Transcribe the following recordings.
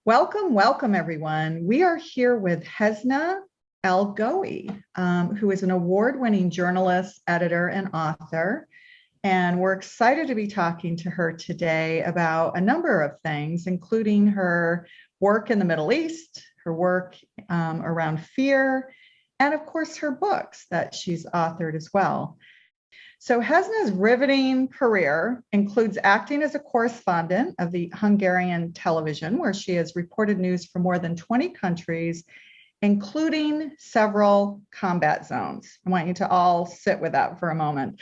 Welcome, welcome, everyone. We are here with Hesna Al Ghaoui, who is an award-winning journalist, editor, and author. And we're excited to be talking to her today about a number of things, including her work in the Middle East, her work around fear, and of course, her books that she's authored as well. So Hesna's riveting career includes acting as a correspondent of the Hungarian television, where she has reported news from more than 20 countries, including several combat zones. I want you to all sit with that for a moment.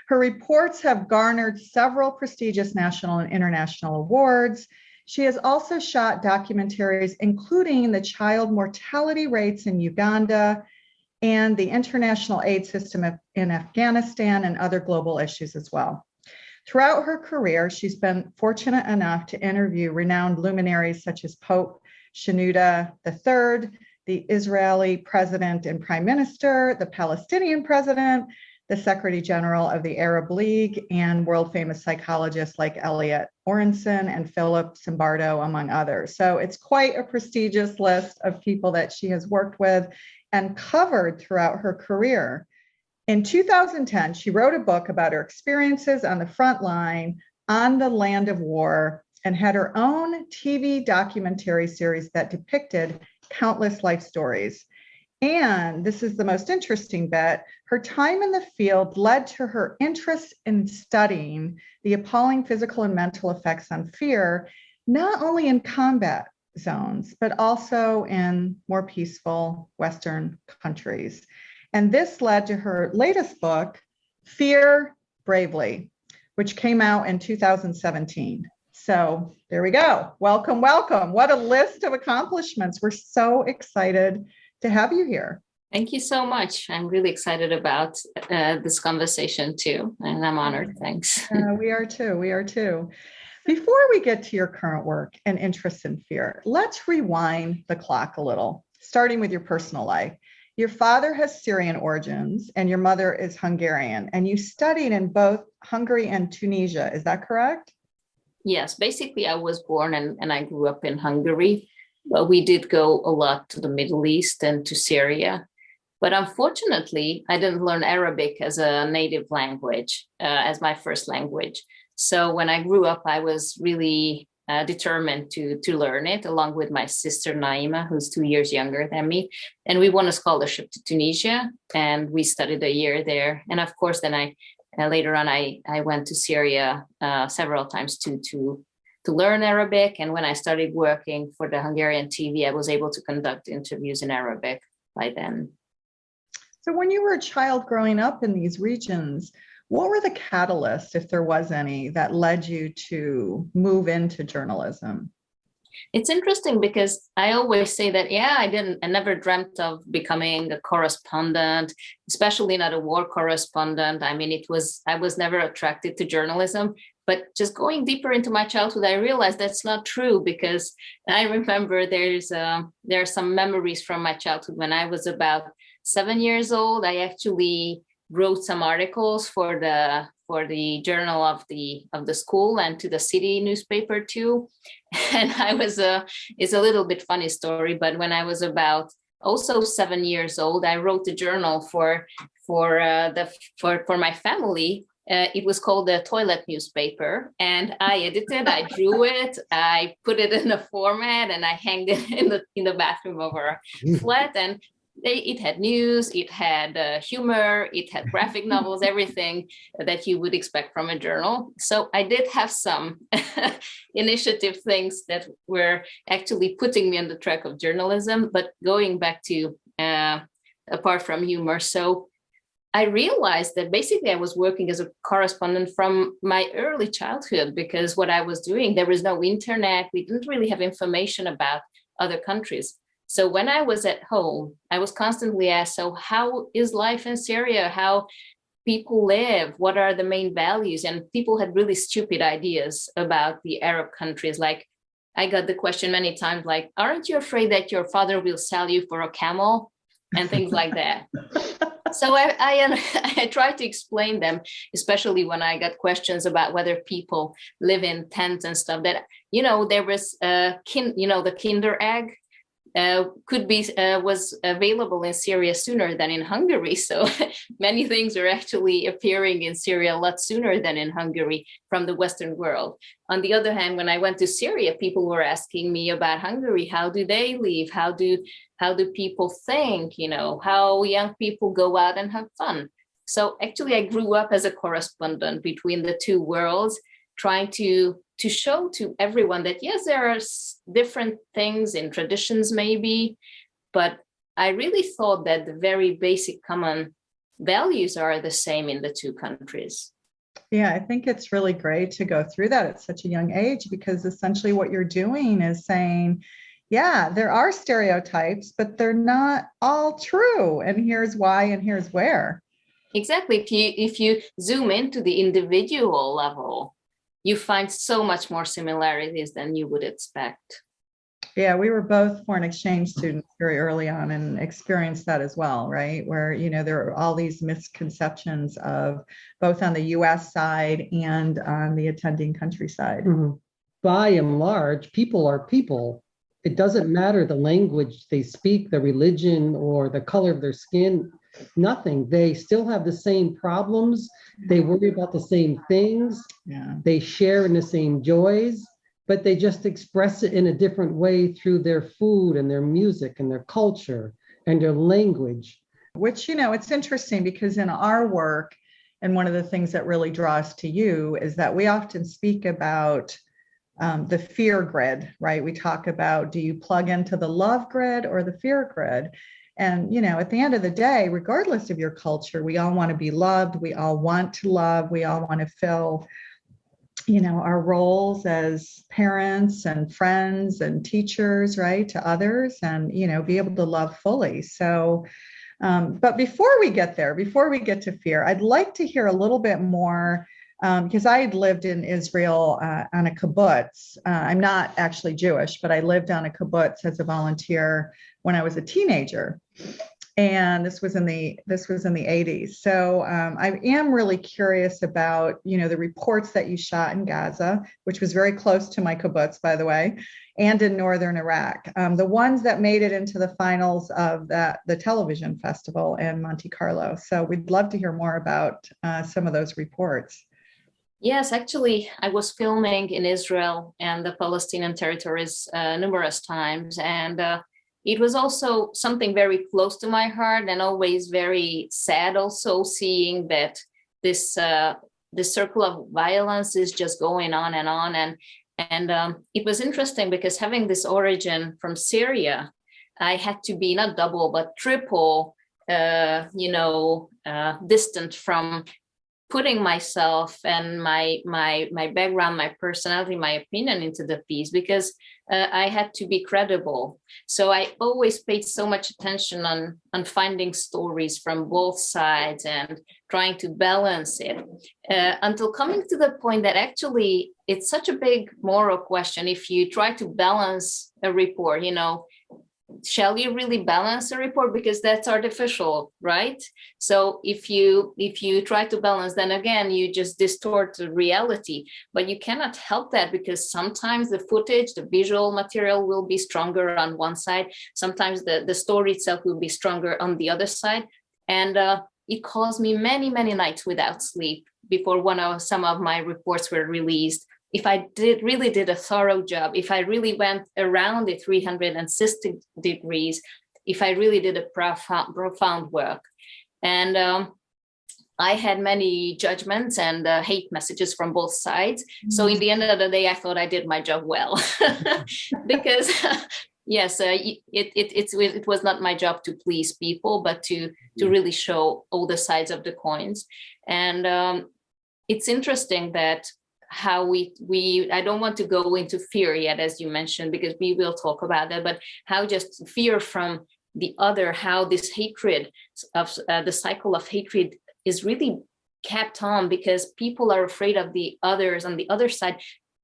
Her reports have garnered several prestigious national and international awards. She has also shot documentaries, including the child mortality rates in Uganda and the international aid system in Afghanistan and other global issues as well. Throughout her career, she's been fortunate enough to interview renowned luminaries such as Pope Shenouda III, the Israeli president and prime minister, the Palestinian president, the Secretary General of the Arab League, and world famous psychologists like 𝐬𝐮𝐬𝐫𝐞 and Philip Zimbardo, among others. So it's quite a prestigious list of people that she has worked with and covered throughout her career. In 2010, she wrote a book about her experiences on the front line on the land of war and had her own TV documentary series that depicted countless life stories. And this is the most interesting bit, her time in the field led to her interest in studying the appalling physical and mental effects on fear, not only in combat zones, but also in more peaceful Western countries. And this led to her latest book, Fear Bravely, which came out in 2017. So there we go. Welcome, welcome. What a list of accomplishments. We're so excited to have you here. Thank you so much. I'm really excited about this conversation too, and I'm honored. Thanks. We are too. Before we get to your current work and interests in fear, let's rewind the clock a little, starting with your personal life. Your father has Syrian origins and your mother is Hungarian, and you studied in both Hungary and Tunisia. Is that correct? Yes, basically I was born and I grew up in Hungary, but we did go a lot to the Middle East and to Syria. But unfortunately, I didn't learn Arabic as a native language, as my first language. So when I grew up, I was really determined to learn it, along with my sister Naima, who's 2 years younger than me. And we won a scholarship to Tunisia, and we studied a year there. And of course, then later on, I went to Syria several times to learn Arabic. And when I started working for the Hungarian TV, I was able to conduct interviews in Arabic by then. So when you were a child growing up in these regions, what were the catalysts, if there was any, that led you to move into journalism? It's interesting because I always say that, I never dreamt of becoming a correspondent, especially not a war correspondent. I mean, I was never attracted to journalism, but just going deeper into my childhood, I realized that's not true, because I remember there are some memories from my childhood. When I was about 7 years old, I actually wrote some articles for the journal of the school and to the city newspaper too. And it's a little bit funny story, but when I was about also 7 years old, I wrote a journal for my family. It was called the Toilet Newspaper, and I edited, I drew it, I put it in a format, and I hanged it in the bathroom of our flat. And it had news, it had humor, it had graphic novels, everything that you would expect from a journal. So I did have some initiative things that were actually putting me on the track of journalism. But going back to apart from humor, so I realized that basically I was working as a correspondent from my early childhood, because what I was doing, there was no internet, we didn't really have information about other countries. So when I was at home, I was constantly asked, so how is life in Syria? How people live? What are the main values? And people had really stupid ideas about the Arab countries. Like, I got the question many times, like, aren't you afraid that your father will sell you for a camel? and things like that. So I try to explain them, especially when I got questions about whether people live in tents and stuff, that, there was, the Kinder egg was available in Syria sooner than in Hungary. So many things are actually appearing in Syria a lot sooner than in Hungary from the Western world. On the other hand, when I went to Syria, people were asking me about Hungary. How do they live? How do people think? How young people go out and have fun. So actually, I grew up as a correspondent between the two worlds, trying to show to everyone that, yes, there are different things in traditions maybe, but I really thought that the very basic common values are the same in the two countries. Yeah, I think it's really great to go through that at such a young age, because essentially what you're doing is saying, yeah, there are stereotypes, but they're not all true. And here's why, and here's where. Exactly. If you zoom into the individual level, you find so much more similarities than you would expect. Yeah, we were both foreign exchange students very early on and experienced that as well, right? Where, there are all these misconceptions of both on the US side and on the attending country side. Mm-hmm. By and large, people are people. It doesn't matter the language they speak, the religion, or the color of their skin, nothing. They still have the same problems. They worry about the same things. Yeah. They share in the same joys, but they just express it in a different way through their food and their music and their culture and their language. Which, it's interesting because in our work, and one of the things that really draws to you is that we often speak about the fear grid, right? We talk about, do you plug into the love grid or the fear grid? And, at the end of the day, regardless of your culture, we all want to be loved. We all want to love. We all want to fill, our roles as parents and friends and teachers, right, to others, and, be able to love fully. So, but before we get to fear, I'd like to hear a little bit more, because I had lived in Israel on a kibbutz. I'm not actually Jewish, but I lived on a kibbutz as a volunteer when I was a teenager, and this was in the 80s. So I am really curious about the reports that you shot in Gaza, which was very close to my kibbutz, by the way, and in northern Iraq. The ones that made it into the finals of the television festival in Monte Carlo. So we'd love to hear more about some of those reports. Yes, actually, I was filming in Israel and the Palestinian territories numerous times, and it was also something very close to my heart, and always very sad also seeing that this circle of violence is just going on and on. And it was interesting because having this origin from Syria, I had to be not double but triple, distant from putting myself and my background, my personality, my opinion into the piece, because I had to be credible. So I always paid so much attention on finding stories from both sides and trying to balance it, until coming to the point that actually it's such a big moral question. If you try to balance a report, shall you really balance a report? Because that's artificial, right? So if you try to balance, then again, you just distort the reality. But you cannot help that, because sometimes the footage, the visual material will be stronger on one side. Sometimes the story itself will be stronger on the other side. And it caused me many, many nights without sleep before some of my reports were released. If I really did a thorough job, if I really went around it 360 degrees, if I really did a profound work. And I had many judgments and hate messages from both sides. So in the end of the day, I thought I did my job well. Because yes, it was not my job to please people, but to really show all the sides of the coins. And it's interesting that how we I don't want to go into fear yet, as you mentioned, because we will talk about that, but how just fear from the other, how this hatred of the cycle of hatred is really kept on, because people are afraid of the others on the other side,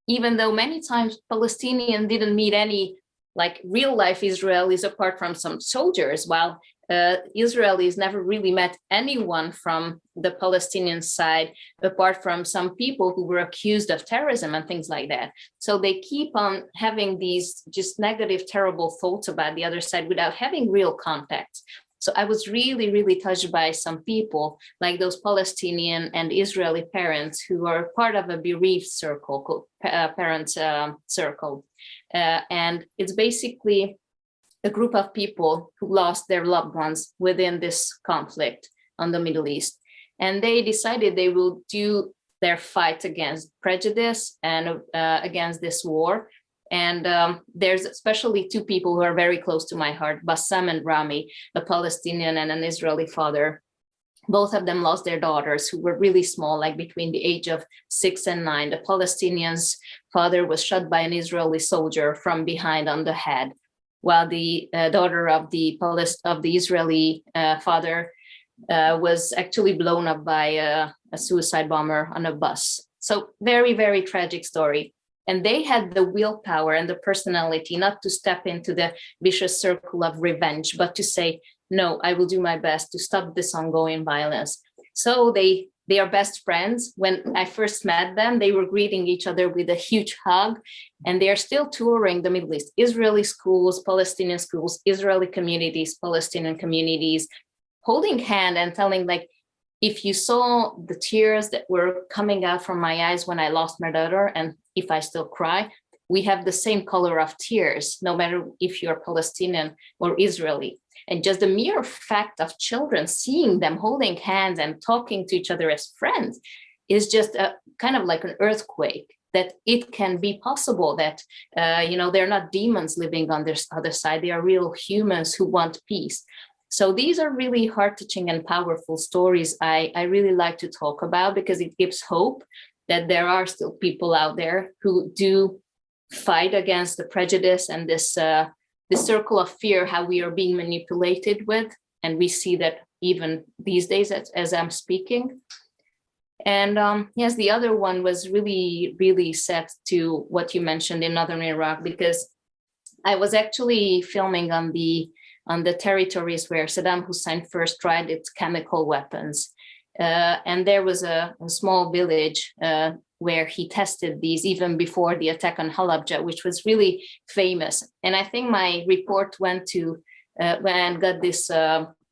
even though many times Palestinians didn't meet any like real life Israelis apart from some soldiers, while Israelis never really met anyone from the Palestinian side, apart from some people who were accused of terrorism and things like that. So they keep on having these just negative, terrible thoughts about the other side without having real contact. So I was really, really touched by some people, like those Palestinian and Israeli parents who are part of a bereaved circle, called parents circle. And it's basically a group of people who lost their loved ones within this conflict on the Middle East. And they decided they will do their fight against prejudice and against this war. And there's especially two people who are very close to my heart, Bassam and Rami, a Palestinian and an Israeli father. Both of them lost their daughters who were really small, like between the age of 6 and 9. The Palestinian's father was shot by an Israeli soldier from behind on the head, while the daughter of the Israeli father was actually blown up by a suicide bomber on a bus. So very, very tragic story. And they had the willpower and the personality not to step into the vicious circle of revenge, but to say, no, I will do my best to stop this ongoing violence. So they are best friends. When I first met them, they were greeting each other with a huge hug, and they are still touring the Middle East, Israeli schools, Palestinian schools, Israeli communities, Palestinian communities, holding hand and telling, like, if you saw the tears that were coming out from my eyes when I lost my daughter, and if I still cry, we have the same color of tears, no matter if you're Palestinian or Israeli. And just the mere fact of children seeing them holding hands and talking to each other as friends is just a kind of like an earthquake, that it can be possible that, they're not demons living on this other side. They are real humans who want peace. So these are really heart-touching and powerful stories I really like to talk about, because it gives hope that there are still people out there who do fight against the prejudice and this circle of fear, how we are being manipulated with. And we see that even these days as I'm speaking. And yes, the other one was really, really set to what you mentioned in northern Iraq, because I was actually filming on the territories where Saddam Hussein first tried its chemical weapons. And there was a small village where he tested these even before the attack on Halabja, which was really famous. And I think my report went to and got this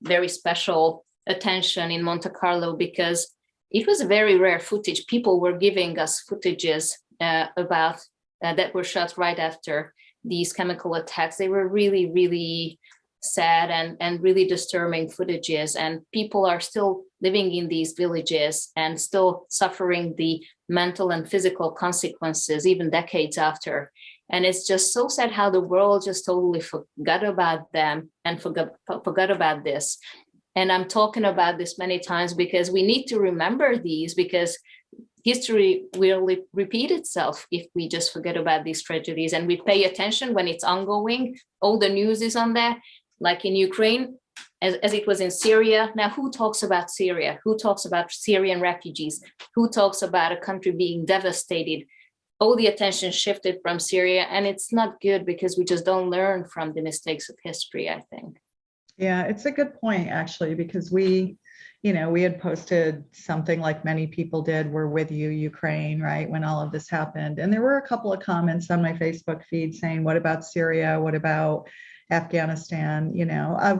very special attention in Monte Carlo, because it was very rare footage. People were giving us footages about that were shot right after these chemical attacks. They were really, really sad and really disturbing footages, and people are still living in these villages and still suffering the mental and physical consequences even decades after. And it's just so sad how the world just totally forgot about them and forgot about this. And I'm talking about this many times because we need to remember these, because history will repeat itself if we just forget about these tragedies and we pay attention when it's ongoing. All the news is on that. Like in Ukraine, as it was in Syria. Now, who talks about Syria? Who talks about Syrian refugees? Who talks about a country being devastated? All the attention shifted from Syria, and it's not good, because we just don't learn from the mistakes of history, I think. Yeah, it's a good point, actually, because we had posted something like many people did, "We're with you, Ukraine," right, when all of this happened. And there were a couple of comments on my Facebook feed saying, what about Syria? What about Afghanistan,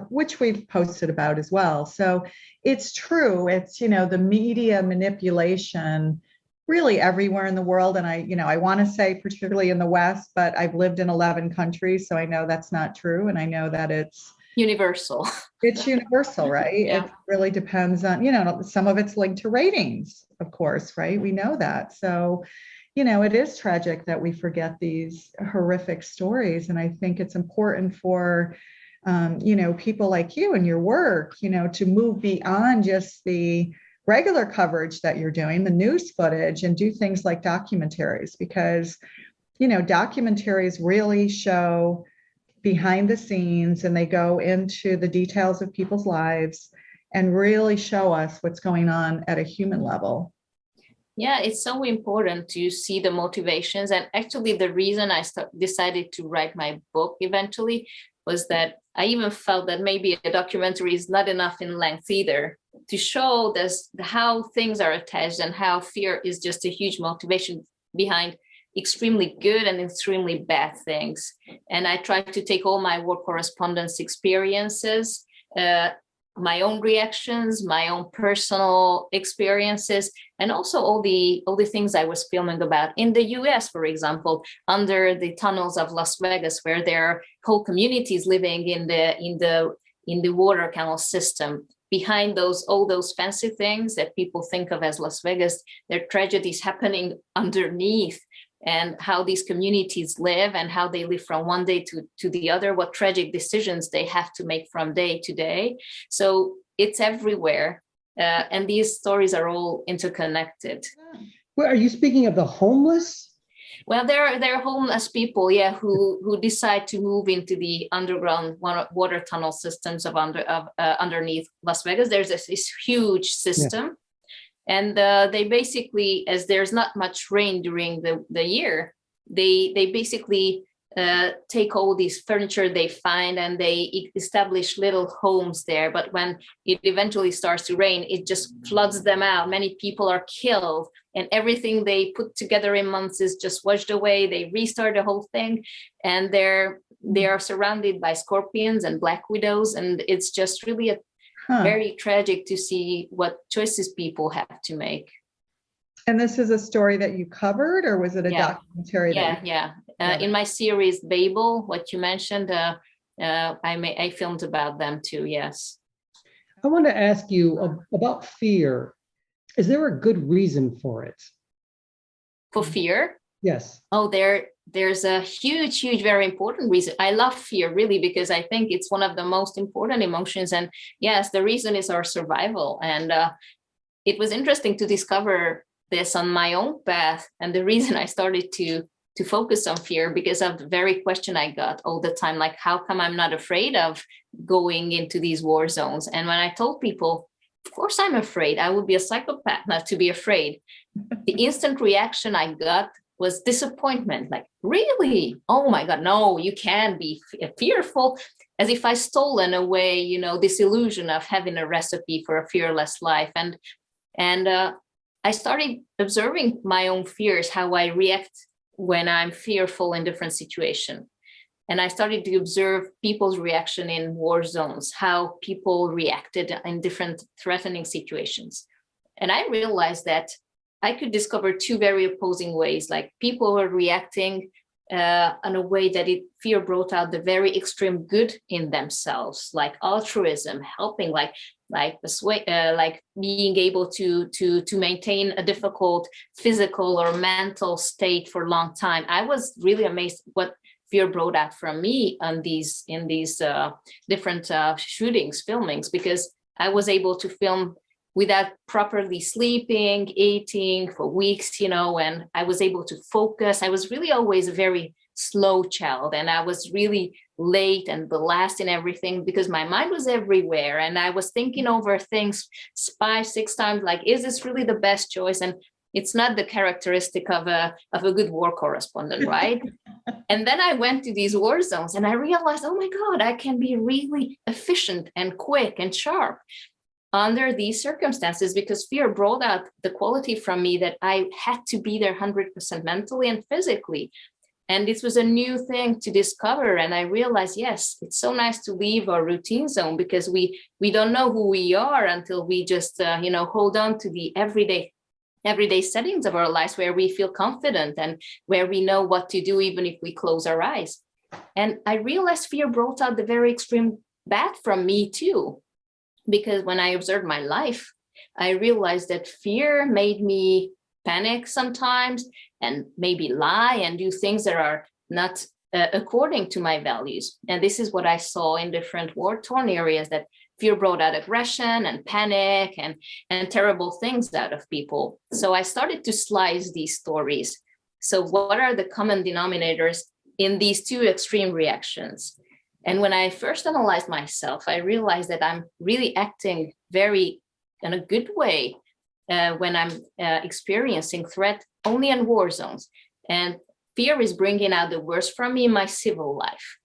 which we've posted about as well. So it's true. It's, the media manipulation really everywhere in the world. And I want to say particularly in the West, but I've lived in 11 countries. So I know that's not true. And I know that it's universal. It's universal, right? Yeah. It really depends on, some of it's linked to ratings, of course, right? We know that. So it is tragic that we forget these horrific stories. And I think it's important for, people like you and your work, to move beyond just the regular coverage that you're doing, the news footage, and do things like documentaries, because, documentaries really show behind the scenes, and they go into the details of people's lives and really show us what's going on at a human level. Yeah, it's so important to see the motivations. And actually, the reason I decided to write my book eventually was that I even felt that maybe a documentary is not enough in length either to show this, how things are attached and how fear is just a huge motivation behind extremely good and extremely bad things. And I tried to take all my war correspondence experiences, my own reactions, my own personal experiences, and also all the things I was filming about in the US, for example, under the tunnels of Las Vegas, where there are whole communities living in the water canal system. Behind all those fancy things that people think of as Las Vegas, there are tragedies happening underneath, and how these communities live and how they live from one day to the other, what tragic decisions they have to make from day to day. So it's everywhere. And these stories are all interconnected. Well, are you speaking of the homeless? Well, there are homeless people, yeah, who decide to move into the underground water tunnel systems of underneath Las Vegas. There's this huge system. Yeah. And they basically, as there's not much rain during the year, they basically take all these furniture they find and they establish little homes there. But when it eventually starts to rain, it just floods them out. Many people are killed, and everything they put together in months is just washed away. They restart the whole thing, and they are surrounded by scorpions and black widows, and it's just really very tragic to see what choices people have to make. And this is a story that you covered, or was it a documentary? In my series Babel, what you mentioned, I filmed about them too. Yes. I want to ask you about fear. Is there a good reason for it? For fear? Yes. Oh, there's a huge, very important reason. I love fear really because I think it's one of the most important emotions. And yes, the reason is our survival. And it was interesting to discover this on my own path. And the reason I started to focus on fear because of the very question I got all the time, like, how come I'm not afraid of going into these war zones? And when I told people, of course I'm afraid, I would be a psychopath not to be afraid. The instant reaction I got was disappointment, like, really? Oh my God, no, you can't be fearful. As if I stolen away, this illusion of having a recipe for a fearless life. And I started observing my own fears, how I react when I'm fearful in different situations. And I started to observe people's reaction in war zones, how people reacted in different threatening situations. And I realized that I could discover two very opposing ways. Like, people were reacting in a way that fear brought out the very extreme good in themselves, like altruism, helping, like being able to maintain a difficult physical or mental state for a long time. I was really amazed what fear brought out from me in these different filmings, because I was able to film without properly sleeping, eating for weeks, and I was able to focus. I was really always a very slow child, and I was really late and the last in everything because my mind was everywhere. And I was thinking over things 5-6 times, like, is this really the best choice? And it's not the characteristic of a good war correspondent, right? And then I went to these war zones and I realized, oh my God, I can be really efficient and quick and sharp under these circumstances, because fear brought out the quality from me that I had to be there 100% mentally and physically. And this was a new thing to discover. And I realized, yes, it's so nice to leave our routine zone, because we don't know who we are until we just, hold on to the everyday settings of our lives where we feel confident and where we know what to do, even if we close our eyes. And I realized fear brought out the very extreme bad from me too, because when I observed my life, I realized that fear made me panic sometimes and maybe lie and do things that are not according to my values. And this is what I saw in different war-torn areas, that fear brought out aggression and panic and terrible things out of people. So I started to slice these stories. So what are the common denominators in these two extreme reactions? And when I first analyzed myself, I realized that I'm really acting very in a good way when I'm experiencing threat only in war zones. And fear is bringing out the worst from me in my civil life.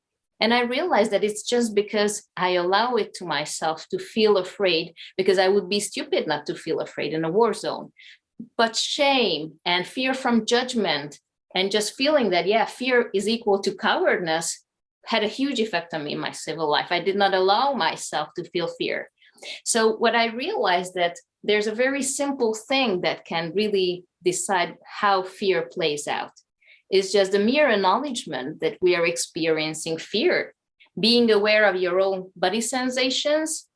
And I realized that it's just because I allow it to myself to feel afraid, because I would be stupid not to feel afraid in a war zone. But shame and fear from judgment and just feeling that, yeah, fear is equal to cowardness had a huge effect on me in my civil life. I did not allow myself to feel fear. So what I realized that there's a very simple thing that can really decide how fear plays out. It's just the mere acknowledgement that we are experiencing fear, being aware of your own body sensations,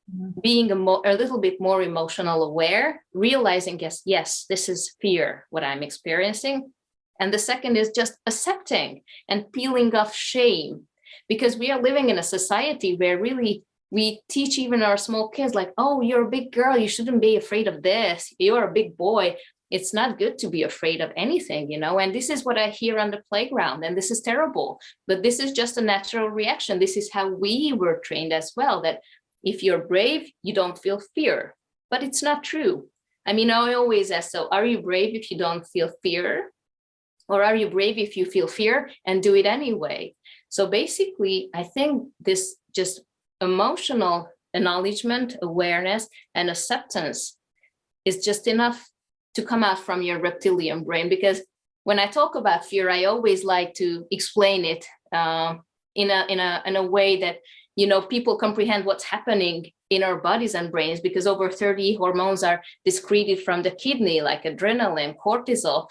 being a little bit more emotional aware, realizing, yes, this is fear, what I'm experiencing. And the second is just accepting and peeling off shame, because we are living in a society where really we teach even our small kids like, oh, you're a big girl, you shouldn't be afraid of this. You're a big boy. It's not good to be afraid of anything, and this is what I hear on the playground, and this is terrible, but this is just a natural reaction. This is how we were trained as well, that if you're brave, you don't feel fear, but it's not true. I mean, I always ask, so are you brave if you don't feel fear? Or are you brave if you feel fear and do it anyway? So basically, I think this just emotional acknowledgement, awareness, and acceptance is just enough to come out from your reptilian brain. Because when I talk about fear, I always like to explain it in a way that people comprehend what's happening in our bodies and brains, because over 30 hormones are secreted from the kidney, like adrenaline, cortisol.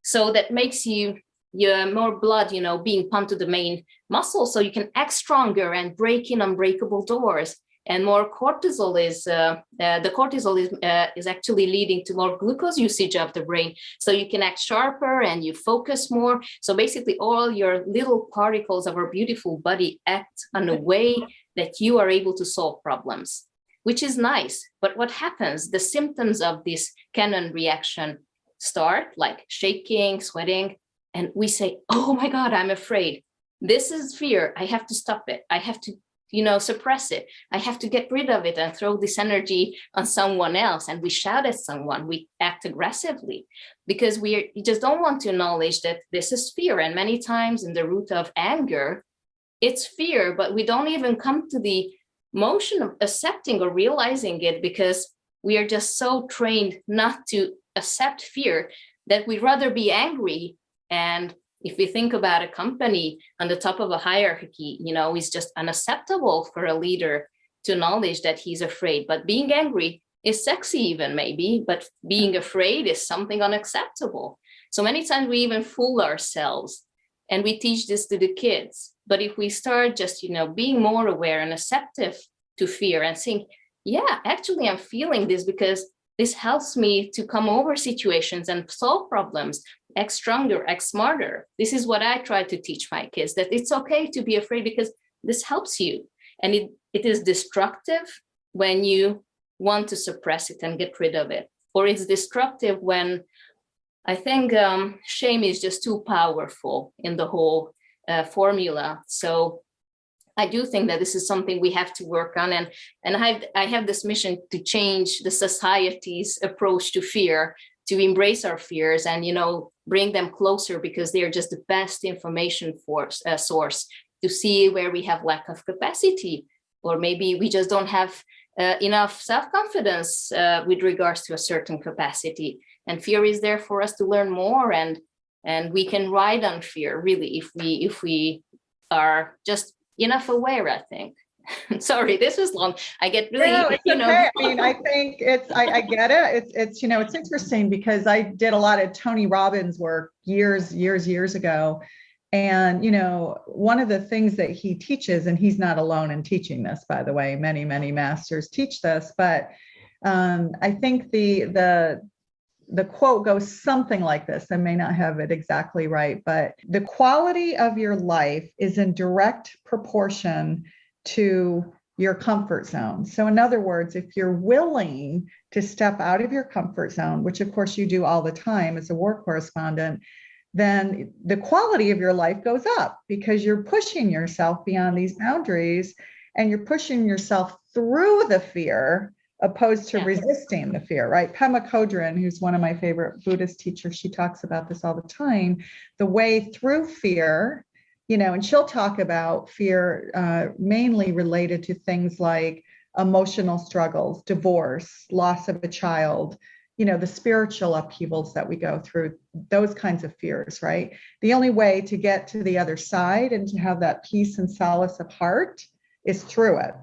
So that makes you more blood, being pumped to the main muscle, so you can act stronger and break in unbreakable doors. And more cortisol is actually leading to more glucose usage of the brain, so you can act sharper and you focus more. So basically, all your little particles of our beautiful body act in a way that you are able to solve problems, which is nice. But what happens? The symptoms of this canon reaction start, like shaking, sweating, and we say, oh my God, I'm afraid. This is fear. I have to stop it. I have to, suppress it. I have to get rid of it and throw this energy on someone else. And we shout at someone, we act aggressively, because we just don't want to acknowledge that this is fear. And many times in the root of anger, it's fear, but we don't even come to the motion of accepting or realizing it, because we are just so trained not to accept fear that we'd rather be angry. And if we think about a company on the top of a hierarchy, it's just unacceptable for a leader to acknowledge that he's afraid. But being angry is sexy even, maybe, but being afraid is something unacceptable. So many times we even fool ourselves, and we teach this to the kids. But if we start just, being more aware and acceptive to fear and think, yeah, actually, I'm feeling this because this helps me to come over situations and solve problems, act stronger, act smarter. This is what I try to teach my kids, that it's okay to be afraid because this helps you. And it is destructive when you want to suppress it and get rid of it. Or it's destructive when I think shame is just too powerful in the whole formula. So I do think that this is something we have to work on. And I have this mission to change the society's approach to fear, to embrace our fears and, bring them closer, because they are just the best information source to see where we have lack of capacity, or maybe we just don't have enough self-confidence with regards to a certain capacity. And fear is there for us to learn more, and we can ride on fear, really, if we are just enough aware, I think. Sorry, this was long. I get really, okay. I mean, I think I get it. It's interesting, because I did a lot of Tony Robbins work years ago. And, one of the things that he teaches, and he's not alone in teaching this, by the way, many, many masters teach this, but I think the quote goes something like this. I may not have it exactly right, but the quality of your life is in direct proportion to your comfort zone. So in other words, if you're willing to step out of your comfort zone, which of course you do all the time as a war correspondent, then the quality of your life goes up, because you're pushing yourself beyond these boundaries, and you're pushing yourself through the fear, opposed to resisting the fear, right? Pema Chodron, who's one of my favorite Buddhist teachers, she talks about this all the time. The way through fear and she'll talk about fear mainly related to things like emotional struggles, divorce, loss of a child, the spiritual upheavals that we go through, those kinds of fears, right? The only way to get to the other side and to have that peace and solace of heart is through it.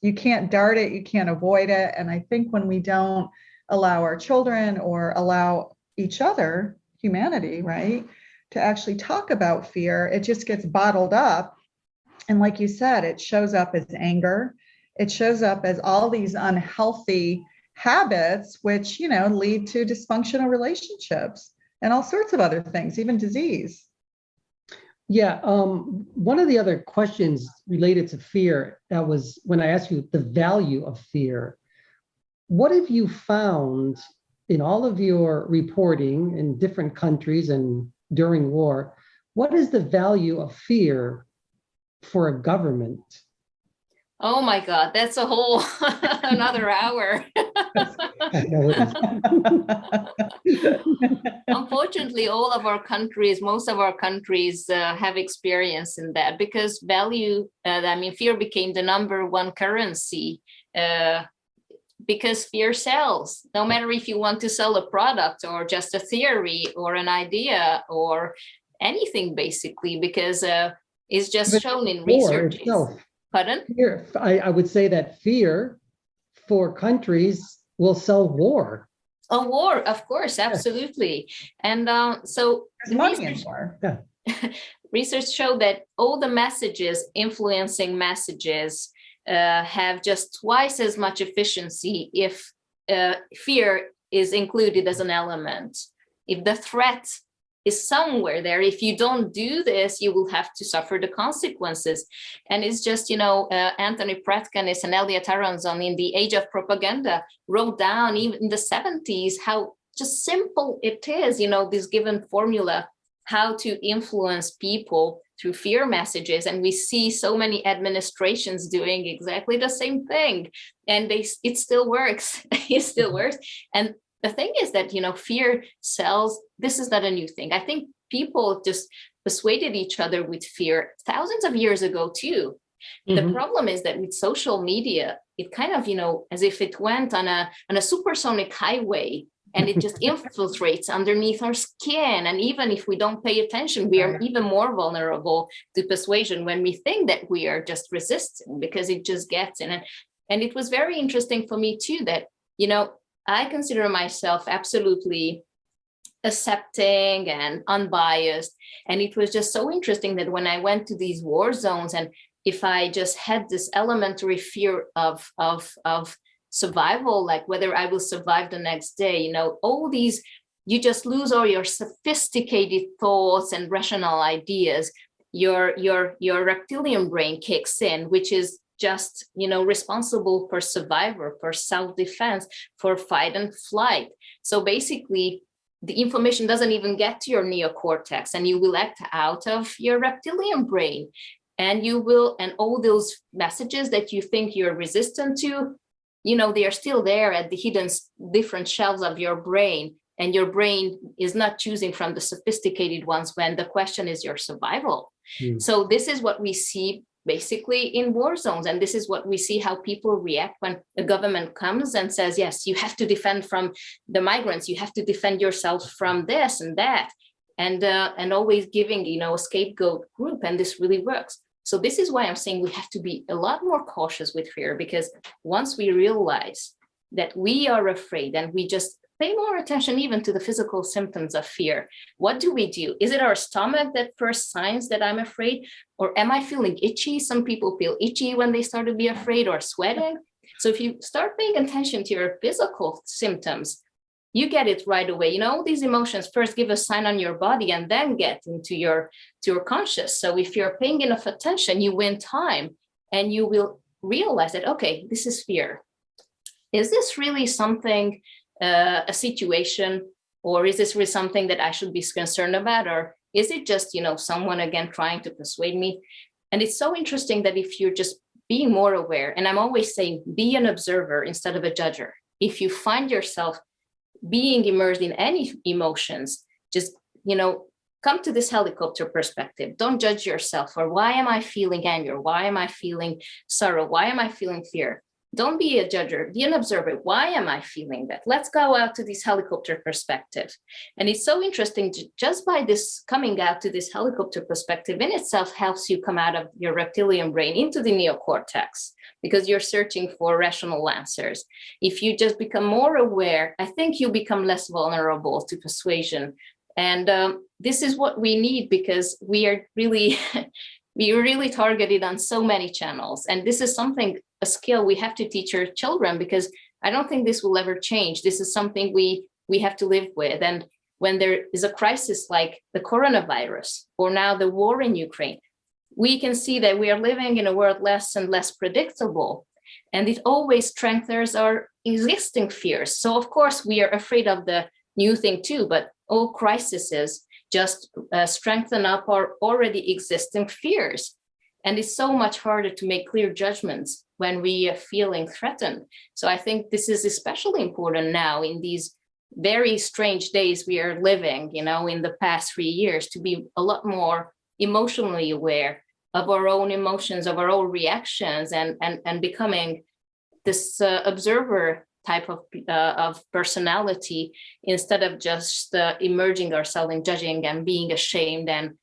You can't dart it, you can't avoid it. And I think when we don't allow our children or allow each other, humanity, right, to actually talk about fear, it just gets bottled up. And like you said, it shows up as anger. It shows up as all these unhealthy habits, which, lead to dysfunctional relationships and all sorts of other things, even disease. Yeah. One of the other questions related to fear, that was when I asked you the value of fear. What have you found in all of your reporting in different countries and during war? What is the value of fear for a government? Oh my God, that's a whole another hour. Unfortunately, most of our countries have experience in that, because fear became the number one currency, because fear sells. No matter if you want to sell a product or just a theory or an idea or anything, basically, because it's just shown in research. Pardon? Fear, I would say that fear for countries will sell war. A war, of course, absolutely. And so there's money in war. Yeah. Research showed that all the messages, influencing messages, have just twice as much efficiency if fear is included as an element. If the threat is somewhere there, if you don't do this, you will have to suffer the consequences. And it's just, Anthony Pratkins and Elliot Aronson in The Age of Propaganda wrote down even in the 70s how just simple it is, this given formula, how to influence people through fear messages. And we see so many administrations doing exactly the same thing. And it still works. It still works. And the thing is that, fear sells. This is not a new thing. I think people just persuaded each other with fear thousands of years ago, too. Mm-hmm. The problem is that with social media, it kind of, as if it went on a supersonic highway, and it just infiltrates underneath our skin. And even if we don't pay attention, we are even more vulnerable to persuasion when we think that we are just resisting, because it just gets in. And it was very interesting for me, too, that, I consider myself absolutely accepting and unbiased. And it was just so interesting that when I went to these war zones, and if I just had this elementary fear of survival, like whether I will survive the next day, all these, you just lose all your sophisticated thoughts and rational ideas. Your reptilian brain kicks in, which is just, responsible for survival, for self-defense, for fight and flight. So basically, the information doesn't even get to your neocortex, and you will act out of your reptilian brain. And all those messages that you think you're resistant to, they are still there at the hidden different shelves of your brain. And your brain is not choosing from the sophisticated ones when the question is your survival. So this is what we see basically in war zones. And this is what we see how people react when the government comes and says, yes, you have to defend from the migrants, you have to defend yourself from this and that, and always giving, a scapegoat group. And this really works. So this is why I'm saying we have to be a lot more cautious with fear, because once we realize that we are afraid and we just pay more attention even to the physical symptoms of fear, what do we do? Is it our stomach that first signs that I'm afraid? Or am I feeling itchy? Some people feel itchy when they start to be afraid, or sweating. So if you start paying attention to your physical symptoms, you get it right away. All these emotions first give a sign on your body and then get into your conscious. So if you're paying enough attention, you win time, and you will realize that, okay, this is fear. Is this really something, a situation, or is this really something that I should be concerned about? Or is it just, someone again trying to persuade me? And it's so interesting that if you're just being more aware, and I'm always saying, be an observer instead of a judger. If you find yourself being immersed in any emotions, just, come to this helicopter perspective. Don't judge yourself for why am I feeling anger? Why am I feeling sorrow? Why am I feeling fear? Don't be a judger, be an observer. Why am I feeling that? Let's go out to this helicopter perspective. And it's so interesting, just by this coming out to this helicopter perspective in itself helps you come out of your reptilian brain into the neocortex, because you're searching for rational answers. If you just become more aware, I think you become less vulnerable to persuasion. And this is what we need, because we are really, targeted on so many channels. And this is something, a skill we have to teach our children, because I don't think this will ever change. This is something we have to live with. And when there is a crisis like the coronavirus, or now the war in Ukraine, we can see that we are living in a world less and less predictable. And it always strengthens our existing fears. So of course we are afraid of the new thing too, but all crises just strengthen up our already existing fears. And it's so much harder to make clear judgments when we are feeling threatened. So I think this is especially important now in these very strange days we are living, in the past 3 years, to be a lot more emotionally aware of our own emotions, of our own reactions, and becoming this observer type of personality, instead of just immersing ourselves in judging and being ashamed and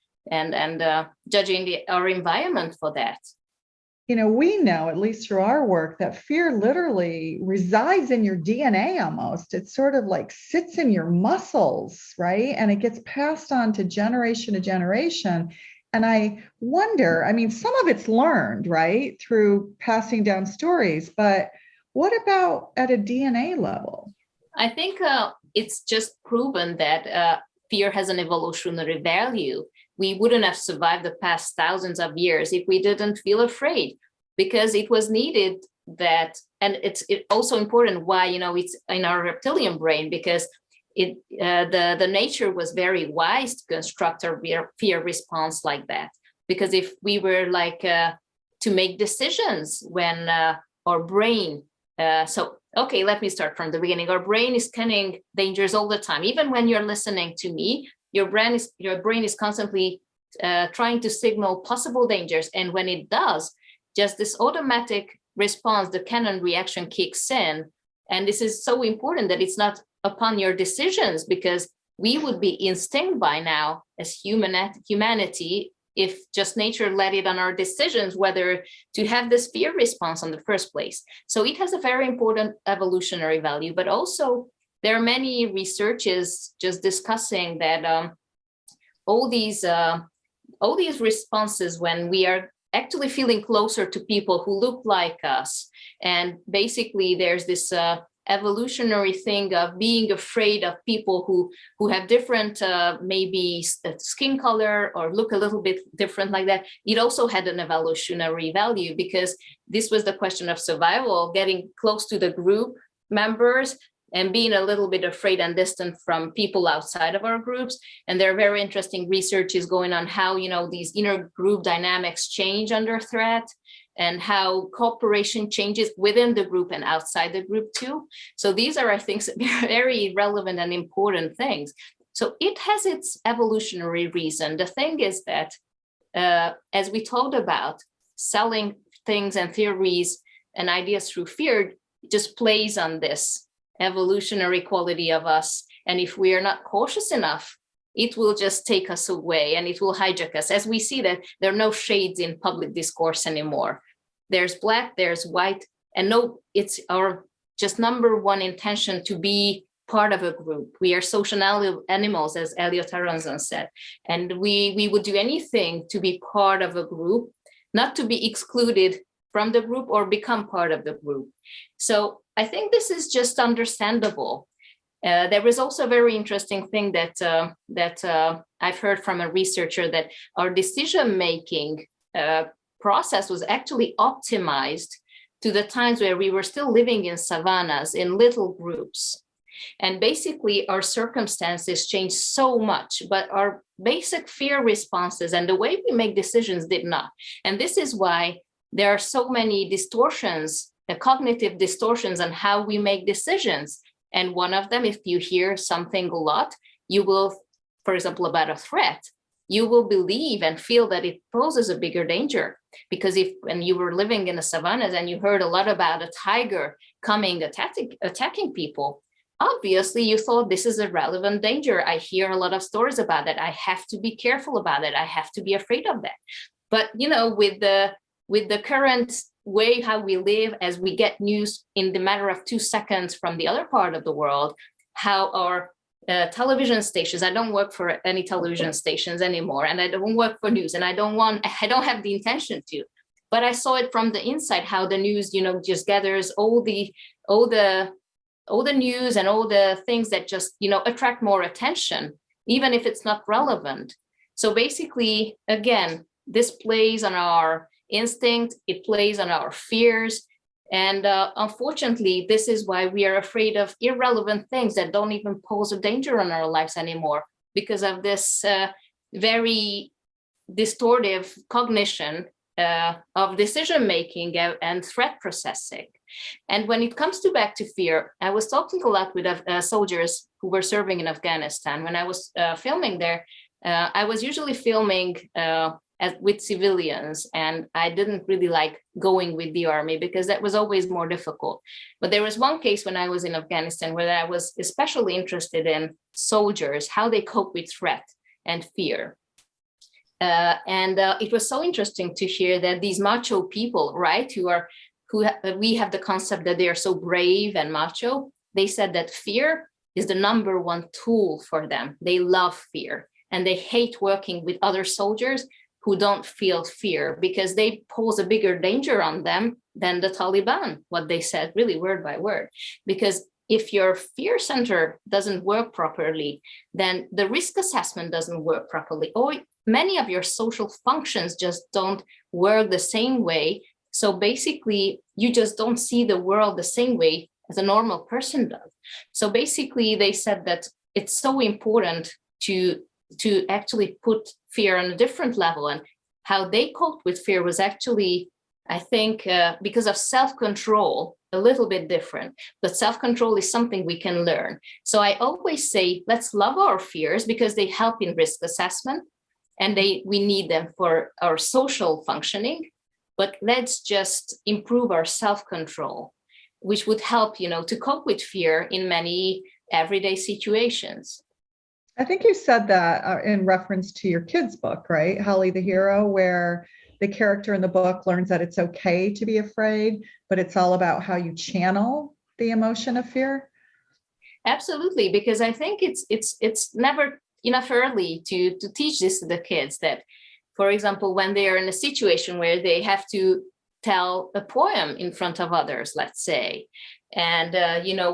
judging our environment for that. We know, at least through our work, that fear literally resides in your DNA almost. It sort of like sits in your muscles, right? And it gets passed on to generation. And I wonder, some of it's learned, right, through passing down stories, but what about at a DNA level? I think it's just proven that fear has an evolutionary value. We wouldn't have survived the past thousands of years if we didn't feel afraid, because it was needed that, and it's also important why, it's in our reptilian brain, because the nature was very wise to construct our fear response like that. Because if we were to make decisions when our brain, okay, let me start from the beginning. Our brain is scanning dangers all the time. Even when you're listening to me, your brain is constantly trying to signal possible dangers. And when it does, just this automatic response, the canon reaction kicks in. And this is so important that it's not upon your decisions, because we would be instinct by now as humanity if just nature let it on our decisions whether to have this fear response in the first place. So it has a very important evolutionary value, but also there are many researches just discussing that all these responses when we are actually feeling closer to people who look like us, and basically there's this evolutionary thing of being afraid of people who have different maybe skin color or look a little bit different like that. It also had an evolutionary value, because this was the question of survival, getting close to the group members and being a little bit afraid and distant from people outside of our groups. And there are very interesting researches going on how, these inner group dynamics change under threat, and how cooperation changes within the group and outside the group too. So these are, I think, very relevant and important things. So it has its evolutionary reason. The thing is that, as we talked about, selling things and theories and ideas through fear just plays on this evolutionary quality of us. And if we are not cautious enough, it will just take us away and it will hijack us. As we see that there are no shades in public discourse anymore. There's black, there's white, and it's our just number one intention to be part of a group. We are social animals, as Elliot Aronson said, and we would do anything to be part of a group, not to be excluded from the group or become part of the group. So I think this is just understandable. There is also a very interesting thing that I've heard from a researcher, that our decision-making process was actually optimized to the times where we were still living in savannas in little groups. And basically our circumstances changed so much, but our basic fear responses and the way we make decisions did not. And this is why there are so many distortions, cognitive distortions on how we make decisions. And one of them, if you hear something a lot, you will for example, about a threat, you will believe and feel that it poses a bigger danger. Because if when you were living in the savannas and you heard a lot about a tiger coming attacking people, obviously you thought this is a relevant danger. I hear a lot of stories about that. I have to be careful about it. I have to be afraid of that. But with the current way how we live, as we get news in the matter of 2 seconds from the other part of the world, how our television stations, I don't work for any television stations anymore, and I don't work for news, and I don't have the intention to, but I saw it from the inside, how the news, just gathers all the news and all the things that just, attract more attention, even if it's not relevant. So basically, again, this plays on our instinct, it plays on our fears. And unfortunately, this is why we are afraid of irrelevant things that don't even pose a danger in our lives anymore, because of this very distortive cognition of decision-making and threat processing. And when it comes back to fear, I was talking a lot with soldiers who were serving in Afghanistan. When I was filming there, I was usually filming with civilians, and I didn't really like going with the army because that was always more difficult. But there was one case when I was in Afghanistan where I was especially interested in soldiers, how they cope with threat and fear. It was so interesting to hear that these macho people, right, we have the concept that they are so brave and macho. They said that fear is the number one tool for them. They love fear, and they hate working with other soldiers who don't feel fear, because they pose a bigger danger on them than the Taliban, what they said, really word by word. Because if your fear center doesn't work properly, then the risk assessment doesn't work properly, or many of your social functions just don't work the same way. So basically, you just don't see the world the same way as a normal person does. So basically, they said that it's so important to actually put fear on a different level, and how they coped with fear was actually, I think, because of self-control, a little bit different. But self-control is something we can learn. So I always say, let's love our fears because they help in risk assessment, and we need them for our social functioning. But let's just improve our self-control, which would help, to cope with fear in many everyday situations. I think you said that in reference to your kids' book, right? Holly the Hero, where the character in the book learns that it's okay to be afraid, but it's all about how you channel the emotion of fear. Absolutely, because I think it's never enough early to teach this to the kids, that, for example, when they are in a situation where they have to tell a poem in front of others, let's say, and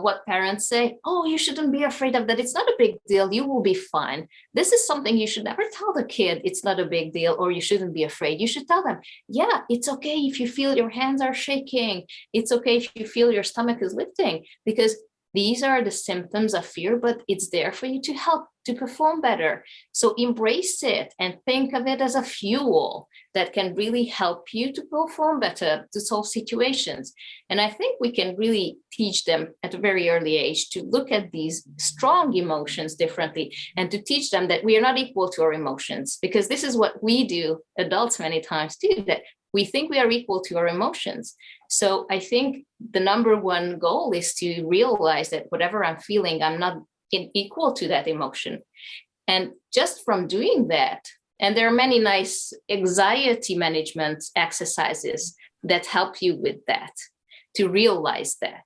what parents say, oh, you shouldn't be afraid of that. It's not a big deal. You will be fine. This is something you should never tell the kid. It's not a big deal, or you shouldn't be afraid. You should tell them, yeah, it's okay if you feel your hands are shaking. It's okay if you feel your stomach is lifting, because these are the symptoms of fear, but it's there for you to help to perform better. So embrace it and think of it as a fuel that can really help you to perform better, to solve situations. And I think we can really teach them at a very early age to look at these strong emotions differently, and to teach them that we are not equal to our emotions, because this is what we do, adults many times too, that we think we are equal to our emotions. So I think the number one goal is to realize that whatever I'm feeling, I'm not equal to that emotion. And just from doing that, and there are many nice anxiety management exercises that help you with that, to realize that.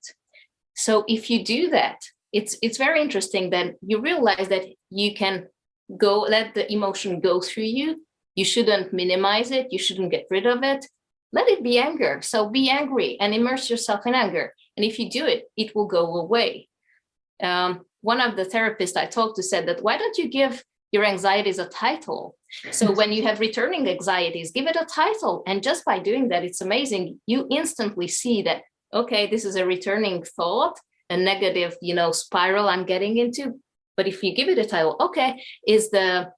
So if you do that, it's very interesting that you realize that you can let the emotion go through you. You shouldn't minimize it. You shouldn't get rid of it. Let it be anger. So be angry and immerse yourself in anger. And if you do it, it will go away. One of the therapists I talked to said that, why don't you give your anxieties a title? So when you have returning anxieties, give it a title. And just by doing that, it's amazing. You instantly see that, okay, this is a returning thought, a negative, spiral I'm getting into. But if you give it a title, okay,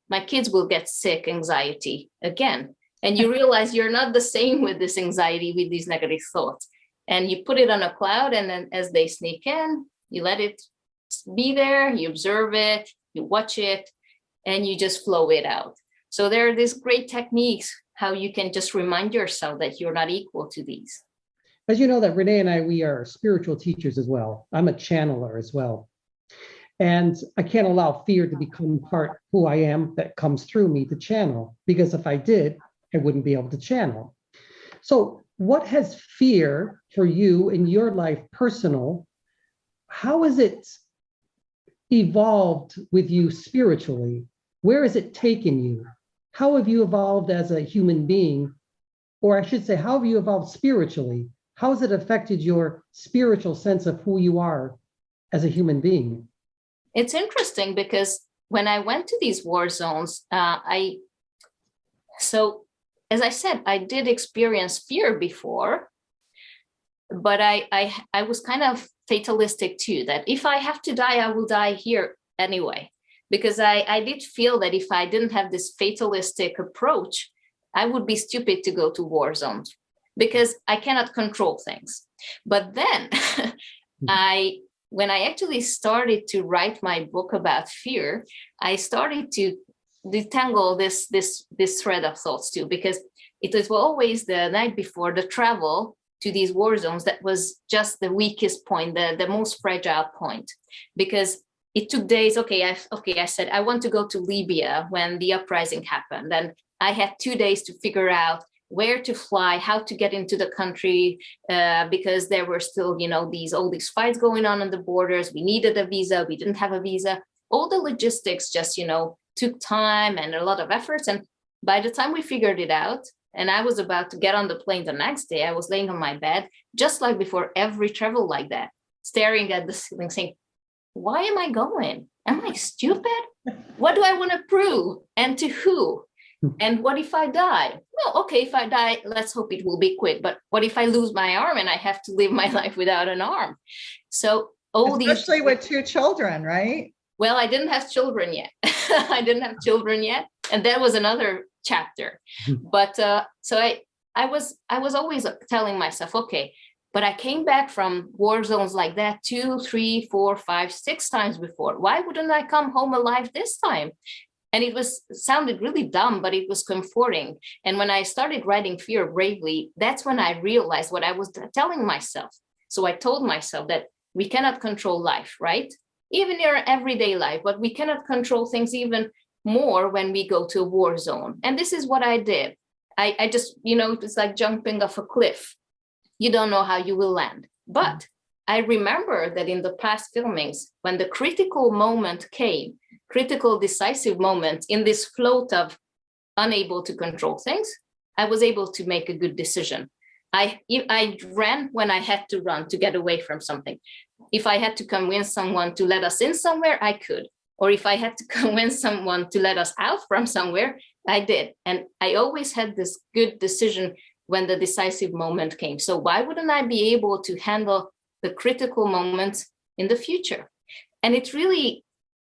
my kids will get sick anxiety again. And you realize you're not the same with this anxiety, with these negative thoughts. And you put it on a cloud, and then as they sneak in, you let it be there, you observe it, you watch it, and you just flow it out. So there are these great techniques how you can just remind yourself that you're not equal to these. As you know, that Renee and I, we are spiritual teachers as well. I'm a channeler as well. And I can't allow fear to become part of who I am that comes through me to channel, because if I did, I wouldn't be able to channel. So what has fear for you in your life personal? How has it evolved with you spiritually? Where has it taken you? How have you evolved as a human being? Or I should say, how have you evolved spiritually? How has it affected your spiritual sense of who you are as a human being? It's interesting because when I went to these war zones, so as I said, I did experience fear before, but I was kind of fatalistic too, that if I have to die, I will die here anyway, because I did feel that if I didn't have this fatalistic approach, I would be stupid to go to war zones because I cannot control things. But then when I actually started to write my book about fear, I started to detangle this thread of thoughts too, because it was always the night before the travel to these war zones that was just the weakest point, the most fragile point, because it took days. I said, I want to go to Libya when the uprising happened. And I had 2 days to figure out where to fly, how to get into the country, because there were still, all these fights going on the borders. We needed a visa. We didn't have a visa. All the logistics just, took time and a lot of efforts. And by the time we figured it out, and I was about to get on the plane the next day, I was laying on my bed, just like before every travel like that, staring at the ceiling, saying, why am I going? Am I stupid? What do I want to prove? And to who? And what if I die? Well, okay, if I die, let's hope it will be quick. But what if I lose my arm and I have to live my life without an arm? So especially with 2 children, right? Well, I didn't have children yet. And that was another chapter. But so I was always telling myself, okay, but I came back from war zones like that 2, 3, 4, 5, 6 times before. Why wouldn't I come home alive this time? And it sounded really dumb, but it was comforting. And when I started writing Fear Bravely, that's when I realized what I was telling myself. So I told myself that we cannot control life, right? Even in our everyday life, but we cannot control things even more when we go to a war zone. And this is what I did. I just, it's like jumping off a cliff. You don't know how you will land. But I remember that in the past filmings, when the critical moment came, critical decisive moment in this float of unable to control things, I was able to make a good decision. I ran when I had to run to get away from something. If I had to convince someone to let us in somewhere, I could. Or if I had to convince someone to let us out from somewhere, I did. And I always had this good decision when the decisive moment came. So why wouldn't I be able to handle the critical moments in the future? And it's really,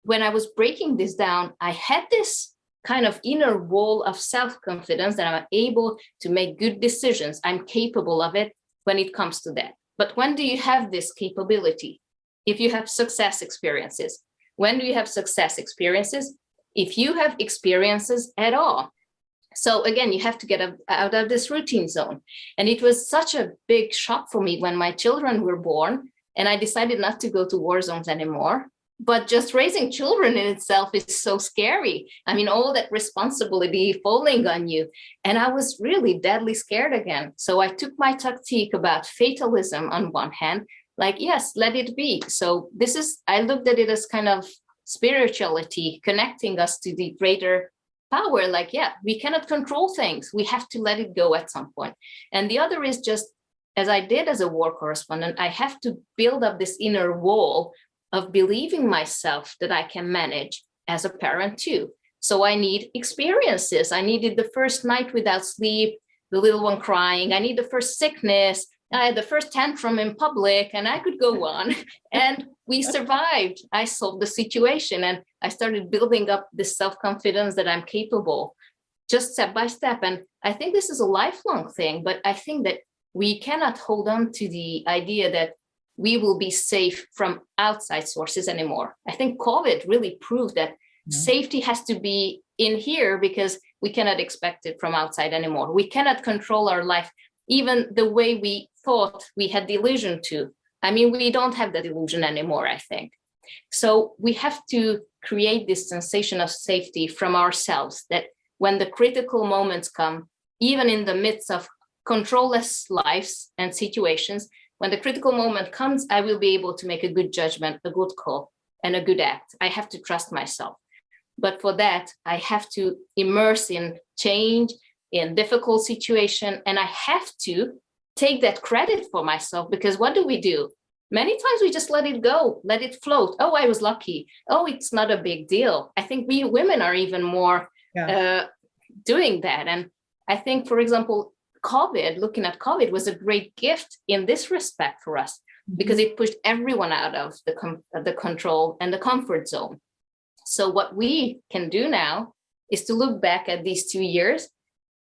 when I was breaking this down, I had this kind of inner wall of self-confidence that I'm able to make good decisions. I'm capable of it when it comes to that. But when do you have this capability? If you have success experiences. When do you have success experiences? If you have experiences at all. So again, you have to get out of this routine zone. And it was such a big shock for me when my children were born and I decided not to go to war zones anymore. But just raising children in itself is so scary. I mean, all that responsibility falling on you. And I was really deadly scared again. So I took my tactique about fatalism on one hand, like, yes, let it be. So I looked at it as kind of spirituality, connecting us to the greater power. Like, yeah, we cannot control things. We have to let it go at some point. And the other is just, as I did as a war correspondent, I have to build up this inner wall of believing myself that I can manage as a parent too. So I need experiences. I needed the first night without sleep, the little one crying. I need the first sickness. I had the first tantrum in public, and I could go on. And we survived. I solved the situation, and I started building up this self-confidence that I'm capable, just step by step. And I think this is a lifelong thing, but I think that we cannot hold on to the idea that we will be safe from outside sources anymore. I think COVID really proved that safety has to be in here because we cannot expect it from outside anymore. We cannot control our life, even the way we thought we had the illusion to. I mean, we don't have that illusion anymore, I think. So we have to create this sensation of safety from ourselves, that when the critical moments come, even in the midst of controlless lives and situations, when the critical moment comes, I will be able to make a good judgment, a good call, and a good act. I have to trust myself. But for that, I have to immerse in change, in difficult situation, and I have to take that credit for myself, because what do? Many times we just let it go, let it float. Oh, I was lucky. Oh, it's not a big deal. I think we women are even more doing that. And I think, for example, looking at COVID was a great gift in this respect for us, because it pushed everyone out of the control and the comfort zone. So what we can do now is to look back at these 2 years,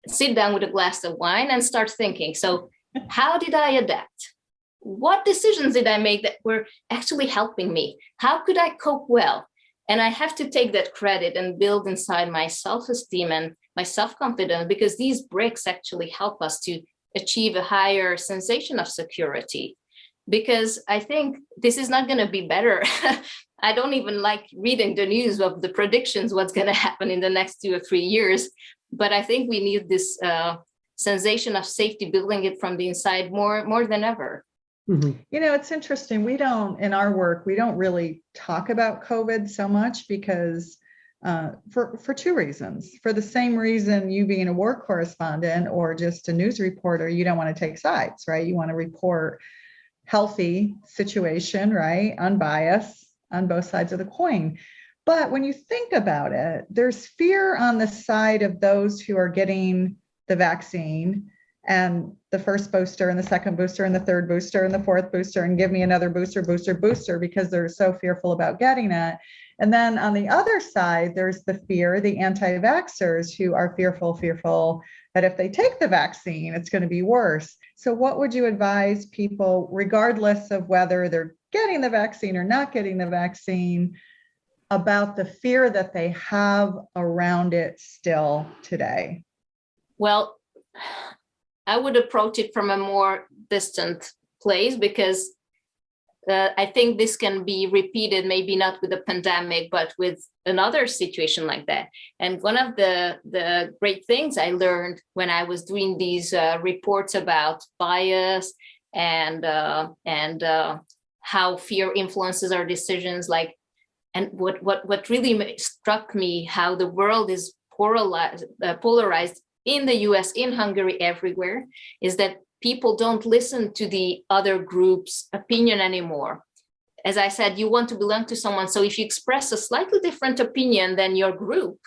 sit down with a glass of wine and start thinking. So how did I adapt? What decisions did I make that were actually helping me? How could I cope well? And I have to take that credit and build inside my self-esteem and my self-confidence, because these bricks actually help us to achieve a higher sensation of security. Because I think this is not going to be better. I don't even like reading the news of the predictions, what's going to happen in the next 2 or 3 years. But I think we need this sensation of safety, building it from the inside more than ever. You know, it's interesting. In our work, we don't really talk about COVID so much because for 2 reasons. For the same reason, you being a war correspondent or just a news reporter, you don't want to take sides, right? You want to report healthy situation, right? Unbiased on both sides of the coin. But when you think about it, there's fear on the side of those who are getting the vaccine and the first booster and the second booster and the third booster and the fourth booster, and give me another booster, because they're so fearful about getting it. And then on the other side, there's the fear, the anti-vaxxers who are fearful that if they take the vaccine, it's going to be worse. So what would you advise people, regardless of whether they're getting the vaccine or not getting the vaccine, about the fear that they have around it still today? Well, I would approach it from a more distant place, because I think this can be repeated, maybe not with a pandemic, but with another situation like that. And one of the great things I learned when I was doing these reports about bias and how fear influences our decisions, and what really struck me, how the world is polarized in the US, in Hungary, everywhere, is that people don't listen to the other group's opinion anymore. As I said, you want to belong to someone. So if you express a slightly different opinion than your group,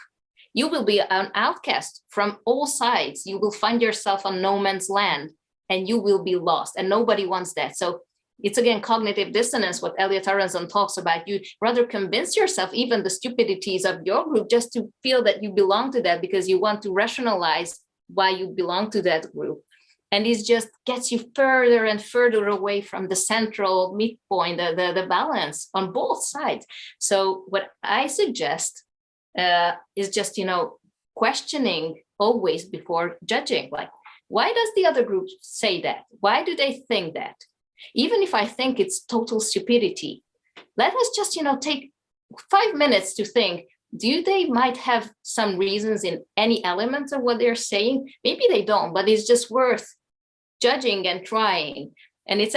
you will be an outcast from all sides. You will find yourself on no man's land and you will be lost. And nobody wants that. So it's again cognitive dissonance, what Elliot Aronson talks about. You rather convince yourself even the stupidities of your group just to feel that you belong to that, because you want to rationalize why you belong to that group. And it just gets you further and further away from the central midpoint, the balance on both sides. So what I suggest is just, questioning always before judging. Like, why does the other group say that? Why do they think that? Even if I think it's total stupidity, let us just, take 5 minutes to think, do they might have some reasons in any elements of what they're saying? Maybe they don't, but it's just worth judging and trying. And it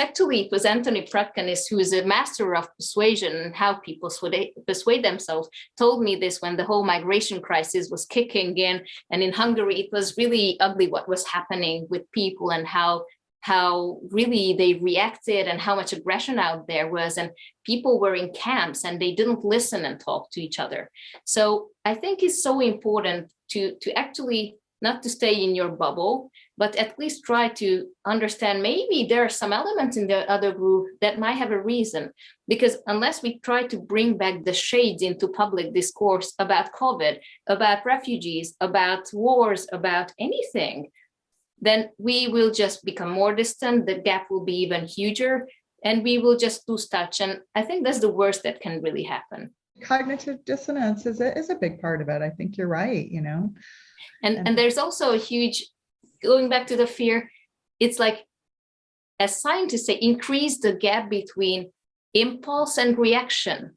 was Anthony Prepkanis, who is a master of persuasion and how people persuade themselves, told me this when the whole migration crisis was kicking in. And in Hungary, it was really ugly what was happening with people and how really they reacted and how much aggression out there was. And people were in camps and they didn't listen and talk to each other. So I think it's so important to actually not to stay in your bubble, but at least try to understand maybe there are some elements in the other group that might have a reason. Because unless we try to bring back the shades into public discourse about COVID, about refugees, about wars, about anything, then we will just become more distant. The gap will be even huger and we will just lose touch. And I think that's the worst that can really happen. cognitive dissonance is a big part of it. I think you're right, And there's also a huge, going back to the fear, it's like, as scientists say, increase the gap between impulse and reaction.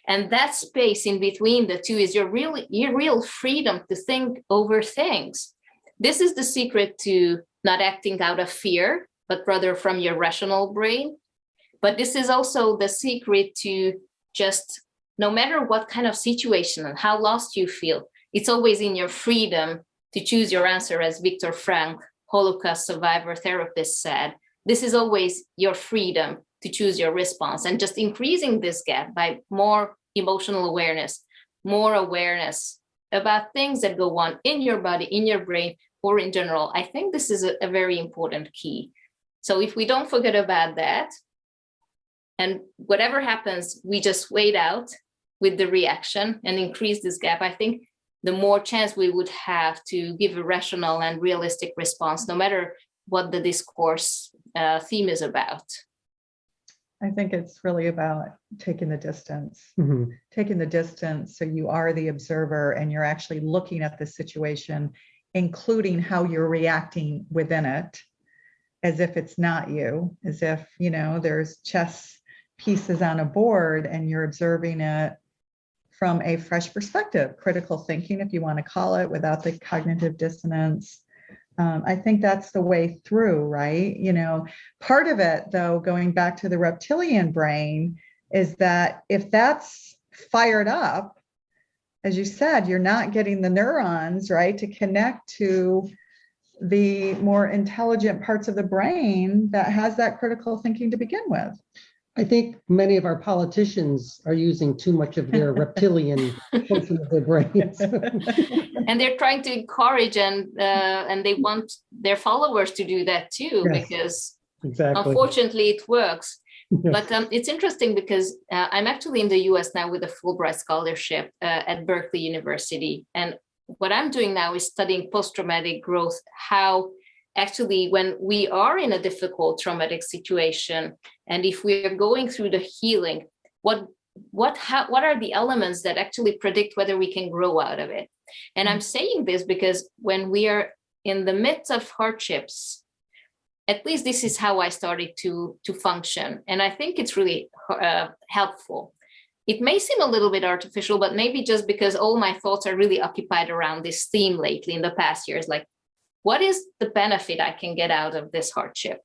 And that space in between the two is your real freedom to think over things. This is the secret to not acting out of fear, but rather from your rational brain. But this is also the secret to just, no matter what kind of situation and how lost you feel, it's always in your freedom to choose your answer, as Viktor Frankl, Holocaust survivor therapist, said. This is always your freedom to choose your response, and just increasing this gap by more emotional awareness, more awareness about things that go on in your body, in your brain, or in general. I think this is a very important key. So if we don't forget about that, and whatever happens, we just wait out with the reaction and increase this gap, I think the more chance we would have to give a rational and realistic response, no matter what the discourse theme is about. I think it's really about taking the distance, so you are the observer and you're actually looking at the situation, including how you're reacting within it, as if it's not you, as if, there's chess pieces on a board and you're observing it from a fresh perspective, critical thinking, if you want to call it, without the cognitive dissonance. I think that's the way through, right? Part of it, though, going back to the reptilian brain, is that if that's fired up, as you said, you're not getting the neurons, right, to connect to the more intelligent parts of the brain that has that critical thinking to begin with. I think many of our politicians are using too much of their reptilian portion of their brains. And they're trying to encourage and they want their followers to do that too, yes, because unfortunately it works. Yes. But it's interesting because I'm actually in the US now with a Fulbright scholarship at Berkeley University. And what I'm doing now is studying post-traumatic growth, how actually when we are in a difficult traumatic situation, and if we are going through the healing, what are the elements that actually predict whether we can grow out of it? And I'm saying this because when we are in the midst of hardships, at least this is how I started to function. And I think it's really helpful. It may seem a little bit artificial, but maybe just because all my thoughts are really occupied around this theme lately in the past years, like, what is the benefit I can get out of this hardship?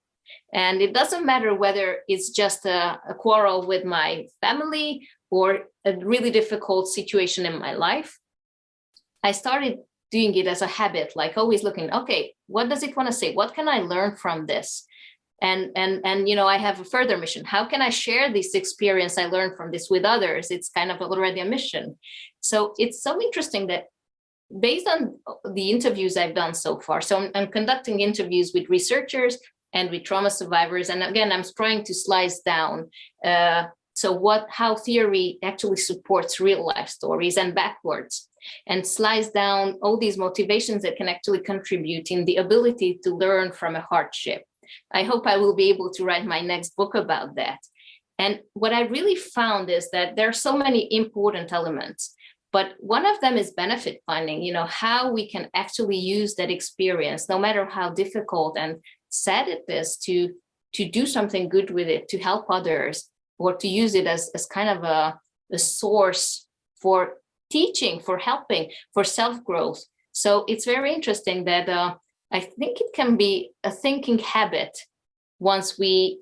And it doesn't matter whether it's just a quarrel with my family or a really difficult situation in my life. I started doing it as a habit, like always looking, okay, what does it want to say? What can I learn from this? And I have a further mission. How can I share this experience I learned from this with others? It's kind of already a mission. So it's so interesting that based on the interviews I've done so far, so I'm conducting interviews with researchers and with trauma survivors. And again, I'm trying to slice down how theory actually supports real life stories and backwards, and slice down all these motivations that can actually contribute in the ability to learn from a hardship. I hope I will be able to write my next book about that. And what I really found is that there are so many important elements, but one of them is benefit finding, how we can actually use that experience, no matter how difficult and sad it is, to do something good with it, to help others, or to use it as kind of a source for teaching, for helping, for self-growth. So it's very interesting that I think it can be a thinking habit once we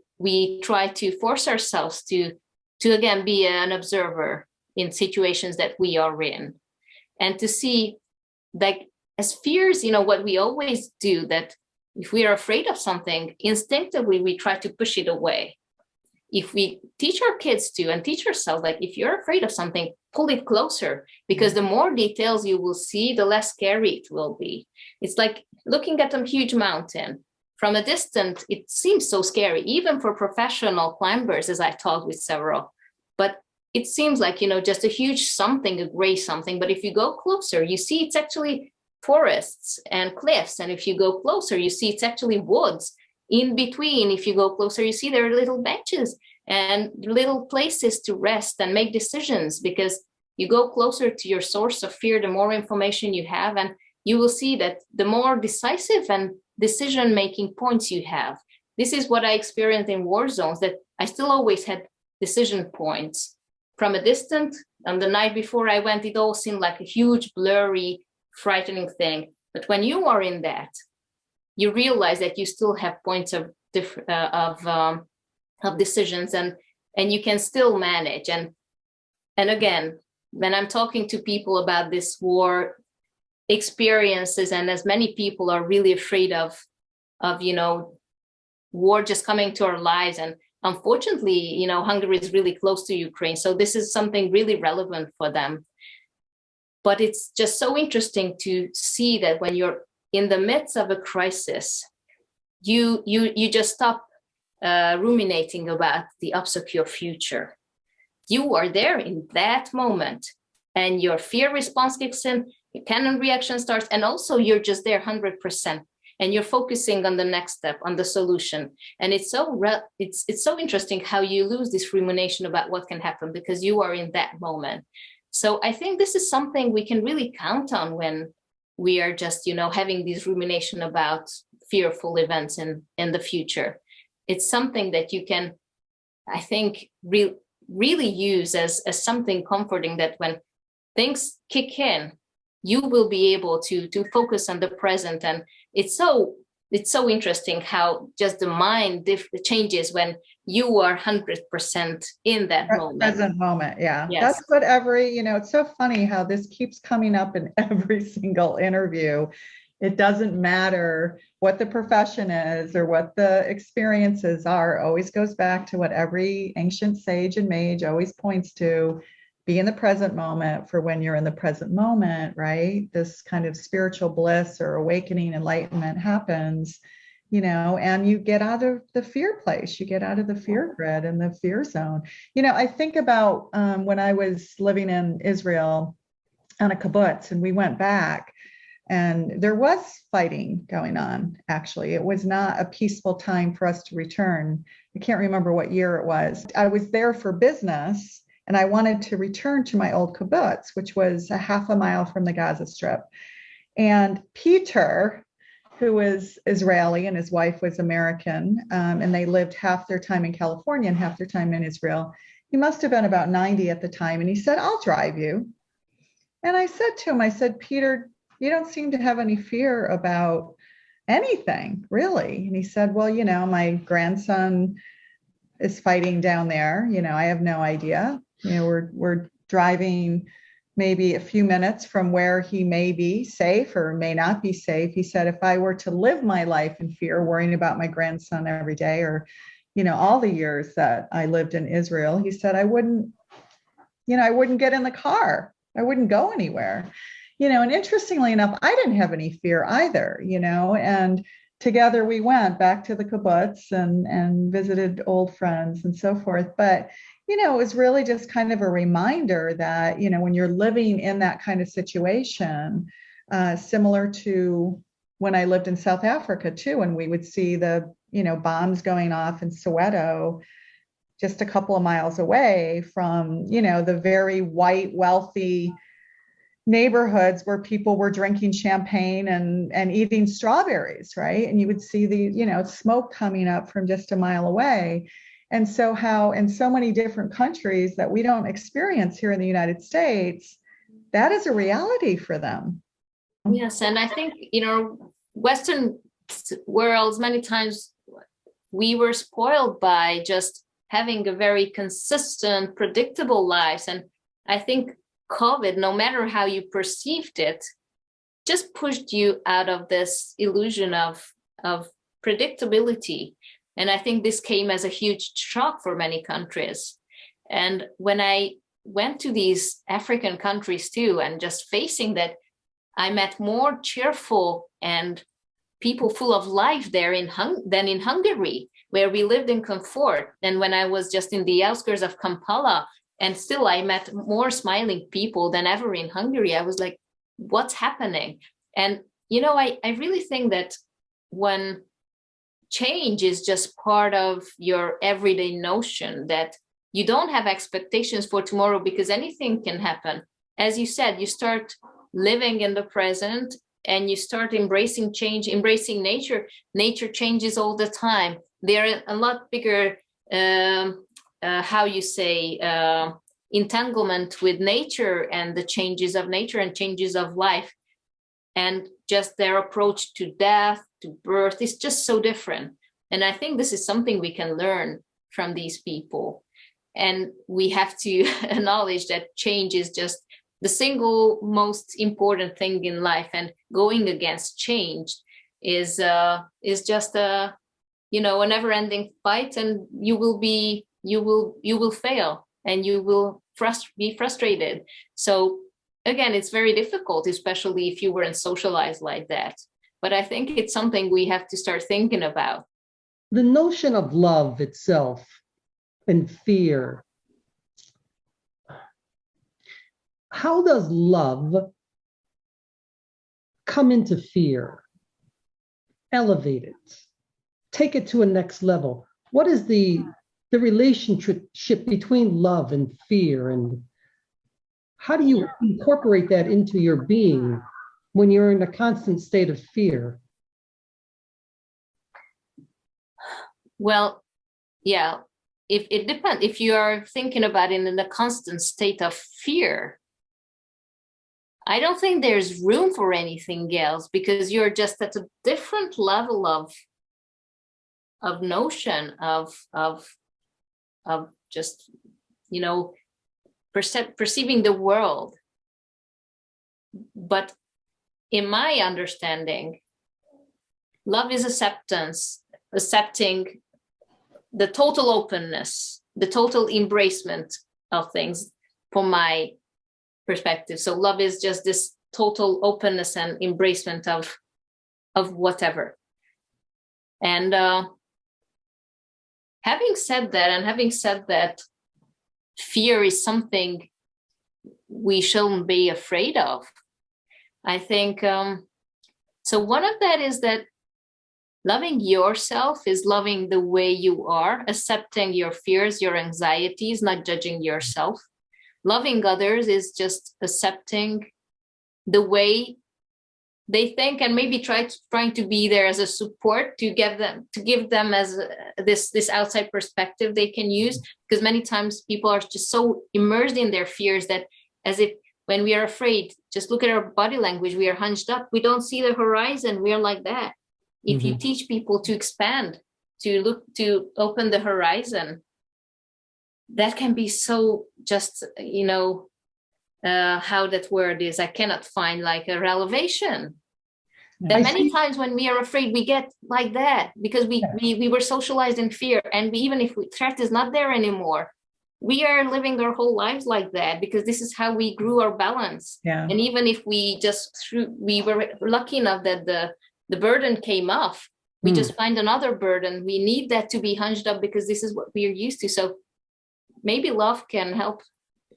try to force ourselves to again be an observer in situations that we are in, and to see, like, as fears, what we always do, that if we are afraid of something, instinctively we try to push it away. If we teach our kids to, and teach ourselves, like, if you're afraid of something, pull it closer, because the more details you will see, the less scary it will be. It's like looking at a huge mountain. From a distance, it seems so scary, even for professional climbers, as I've talked with several. But it seems like, just a huge something, a gray something. But if you go closer, you see it's actually forests and cliffs. And if you go closer, you see it's actually woods. In between, if you go closer, you see there are little benches and little places to rest and make decisions, because you go closer to your source of fear, the more information you have, and you will see that the more decisive and decision-making points you have. This is what I experienced in war zones, that I still always had decision points. From a distance, on the night before I went, it all seemed like a huge, blurry, frightening thing. But when you are in that, you realize that you still have points of decisions, and you can still manage. And again, when I'm talking to people about this war experiences, and as many people are really afraid of war just coming to our lives, and unfortunately, Hungary is really close to Ukraine, so this is something really relevant for them. But it's just so interesting to see that when you're in the midst of a crisis, you just stop ruminating about the obscure future. You are there in that moment, and your fear response kicks in, your canon reaction starts, and also you're just there 100%, and you're focusing on the next step, on the solution. And it's so interesting how you lose this rumination about what can happen because you are in that moment. So I think this is something we can really count on when we are just, having this rumination about fearful events in the future. It's something that you can, I think, really use as something comforting, that when things kick in, you will be able to focus on the present. And it's so interesting how just the mind changes when you are 100% in that moment. Present moment, yeah. Yes. That's what it's so funny how this keeps coming up in every single interview. It doesn't matter what the profession is or what the experiences are, always goes back to what every ancient sage and mage always points to: be in the present moment. For when you're in the present moment, right, this kind of spiritual bliss or awakening, enlightenment happens, and you get out of the fear place, you get out of the fear grid and the fear zone. I think about when I was living in Israel on a kibbutz, and we went back, and there was fighting going on. Actually, it was not a peaceful time for us to return. I can't remember what year it was. I was there for business, and I wanted to return to my old kibbutz, which was a half a mile from the Gaza Strip. And Peter, who was Israeli and his wife was American, and they lived half their time in California and half their time in Israel. He must have been about 90 at the time. And he said, "I'll drive you." And I said to him, "Peter, you don't seem to have any fear about anything, really." And he said, "Well, my grandson is fighting down there. I have no idea. We're driving maybe a few minutes from where he may be safe or may not be safe." He said, "If I were to live my life in fear, worrying about my grandson every day, or, all the years that I lived in Israel," he said, I wouldn't get in the car. I wouldn't go anywhere." And interestingly enough, I didn't have any fear either, and together we went back to the kibbutz and visited old friends and so forth. But, it was really just kind of a reminder that, when you're living in that kind of situation, similar to when I lived in South Africa too, and we would see the, bombs going off in Soweto, just a couple of miles away from, the very white, wealthy neighborhoods where people were drinking champagne and eating strawberries, right? And you would see the, smoke coming up from just a mile away. And so how in so many different countries that we don't experience here in the United States, that is a reality for them. Yes, and I think, Western worlds, many times we were spoiled by just having a very consistent, predictable lives. And I think COVID, no matter how you perceived it, just pushed you out of this illusion of predictability. And I think this came as a huge shock for many countries. And when I went to these African countries too, and just facing that, I met more cheerful and people full of life there than in Hungary, where we lived in comfort. And when I was just in the outskirts of Kampala, and still I met more smiling people than ever in Hungary, I was like, what's happening? And, I really think that when change is just part of your everyday notion, that you don't have expectations for tomorrow because anything can happen. As you said, you start living in the present and you start embracing change, embracing nature. Nature changes all the time. They're a lot bigger, entanglement with nature and the changes of nature and changes of life. And just their approach to death, to birth is just so different. And I think this is something we can learn from these people. And we have to acknowledge that change is just the single most important thing in life, and going against change is just a never-ending fight, and you will fail and you will be frustrated. So again, it's very difficult, especially if you weren't socialized like that. But I think it's something we have to start thinking about. The notion of love itself and fear. How does love come into fear, elevate it, take it to a next level? What is the relationship between love and fear, and how do you incorporate that into your being when you're in a constant state of fear? Well, yeah, if it depends. If you are thinking about it in a constant state of fear, I don't think there's room for anything else, because you're just at a different level of notion of just, perceiving the world. But in my understanding, love is accepting the total openness, the total embracement of things, from my perspective. So love is just this total openness and embracement of whatever. And having said that, fear is something we shouldn't be afraid of. I think, so one of that is that loving yourself is loving the way you are, accepting your fears, your anxieties, not judging yourself. Loving others is just accepting the way they think, and maybe trying to be there as a support to give them as this outside perspective they can use. Because many times people are just so immersed in their fears that, as if when we are afraid, just look at our body language, we are hunched up, we don't see the horizon, we are like that. If you teach people to expand, to open the horizon, that can be so just, how that word is, I cannot find like a relevation. That many times when we are afraid, we get like that because we were socialized in fear. And even if threat is not there anymore, we are living our whole lives like that because this is how we grew our balance. Yeah. And even if we were lucky enough that the burden came off, we just find another burden. We need that to be hunched up because this is what we are used to. So maybe love can help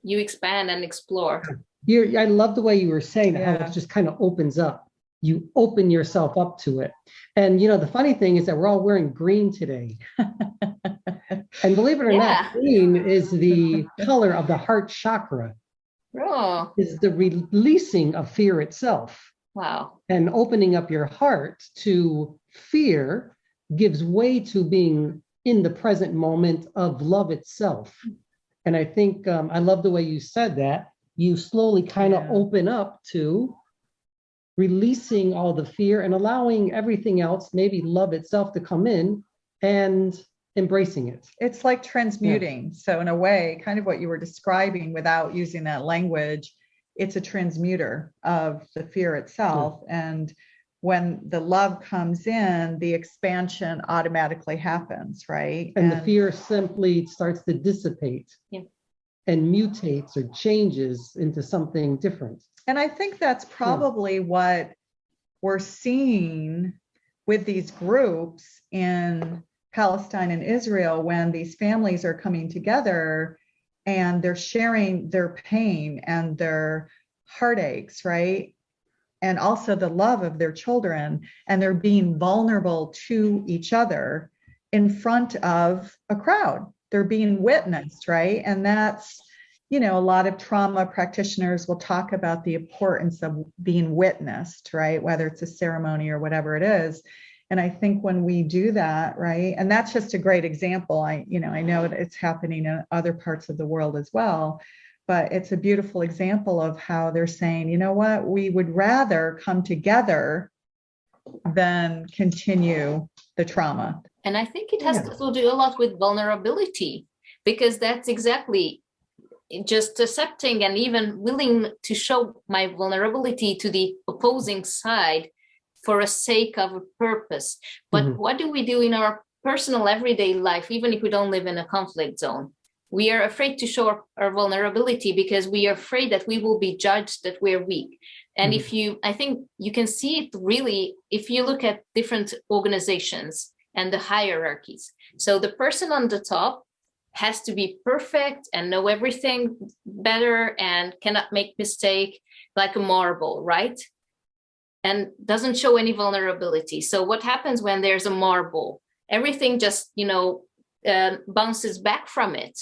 you expand and explore. I love the way you were saying how it just kind of opens up. You open yourself up to it. And the funny thing is that we're all wearing green today. And believe it or not, green is the color of the heart chakra. Oh. Is the releasing of fear itself. Wow. And opening up your heart to fear gives way to being in the present moment of love itself. And I think I love the way you said that. You slowly kind of open up to releasing all the fear and allowing everything else, maybe love itself, to come in and embracing it. It's like transmuting. So in a way, kind of what you were describing without using that language, it's a transmuter of the fear itself. And when the love comes in, the expansion automatically happens, right? And the fear simply starts to dissipate and mutates or changes into something different. And I think that's probably what we're seeing with these groups in Palestine and Israel, when these families are coming together and they're sharing their pain and their heartaches, right? And also the love of their children, and they're being vulnerable to each other in front of a crowd. they're being witnessed, right? And that's, you know, a lot of trauma practitioners will talk about the importance of being witnessed, right? Whether it's a ceremony or whatever it is. And I think when we do that, right, and that's just a great example. I know that it's happening in other parts of the world as well, but it's a beautiful example of how they're saying, you know what, we would rather come together than continue the trauma. And I think it has to do a lot with vulnerability, because that's exactly just accepting and even willing to show my vulnerability to the opposing side for a sake of a purpose. But what do we do in our personal everyday life, even if we don't live in a conflict zone? We are afraid to show our vulnerability because we are afraid that we will be judged, that we're weak. And I think you can see it really, if you look at different organizations and the hierarchies. So the person on the top has to be perfect and know everything better and cannot make mistake, like a marble, right? And doesn't show any vulnerability. So what happens when there's a marble? Everything just, bounces back from it.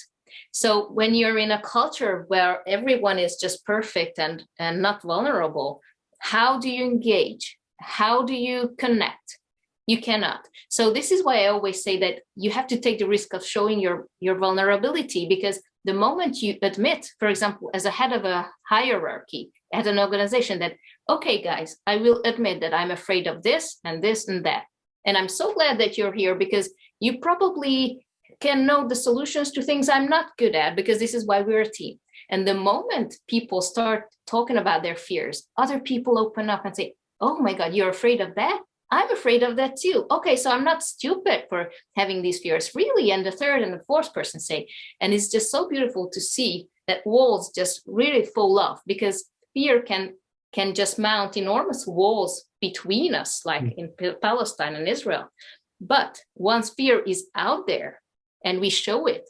So when you're in a culture where everyone is just perfect and not vulnerable, how do you engage? How do you connect? You cannot. So this is why I always say that you have to take the risk of showing your vulnerability, because the moment you admit, for example, as a head of a hierarchy at an organization, that, okay, guys, I will admit that I'm afraid of this and this and that. And I'm so glad that you're here, because you probably can know the solutions to things I'm not good at, because this is why we're a team. And the moment people start talking about their fears, other people open up and say, oh my God, you're afraid of that? I'm afraid of that too. Okay, so I'm not stupid for having these fears, really. And the third and the fourth person say, and it's just so beautiful to see that walls just really fall off, because fear can just mount enormous walls between us, like in Palestine and Israel. But once fear is out there and we show it,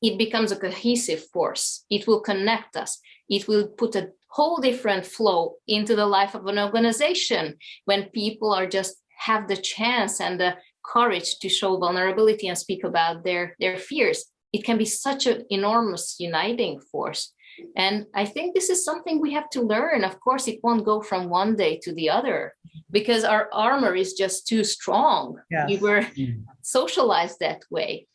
it becomes a cohesive force. It will connect us. It will put a whole different flow into the life of an organization when people are just have the chance and the courage to show vulnerability and speak about their fears. It can be such an enormous uniting force. And I think this is something we have to learn. Of course, it won't go from one day to the other, because our armor is just too strong. Yes. We were socialized that way.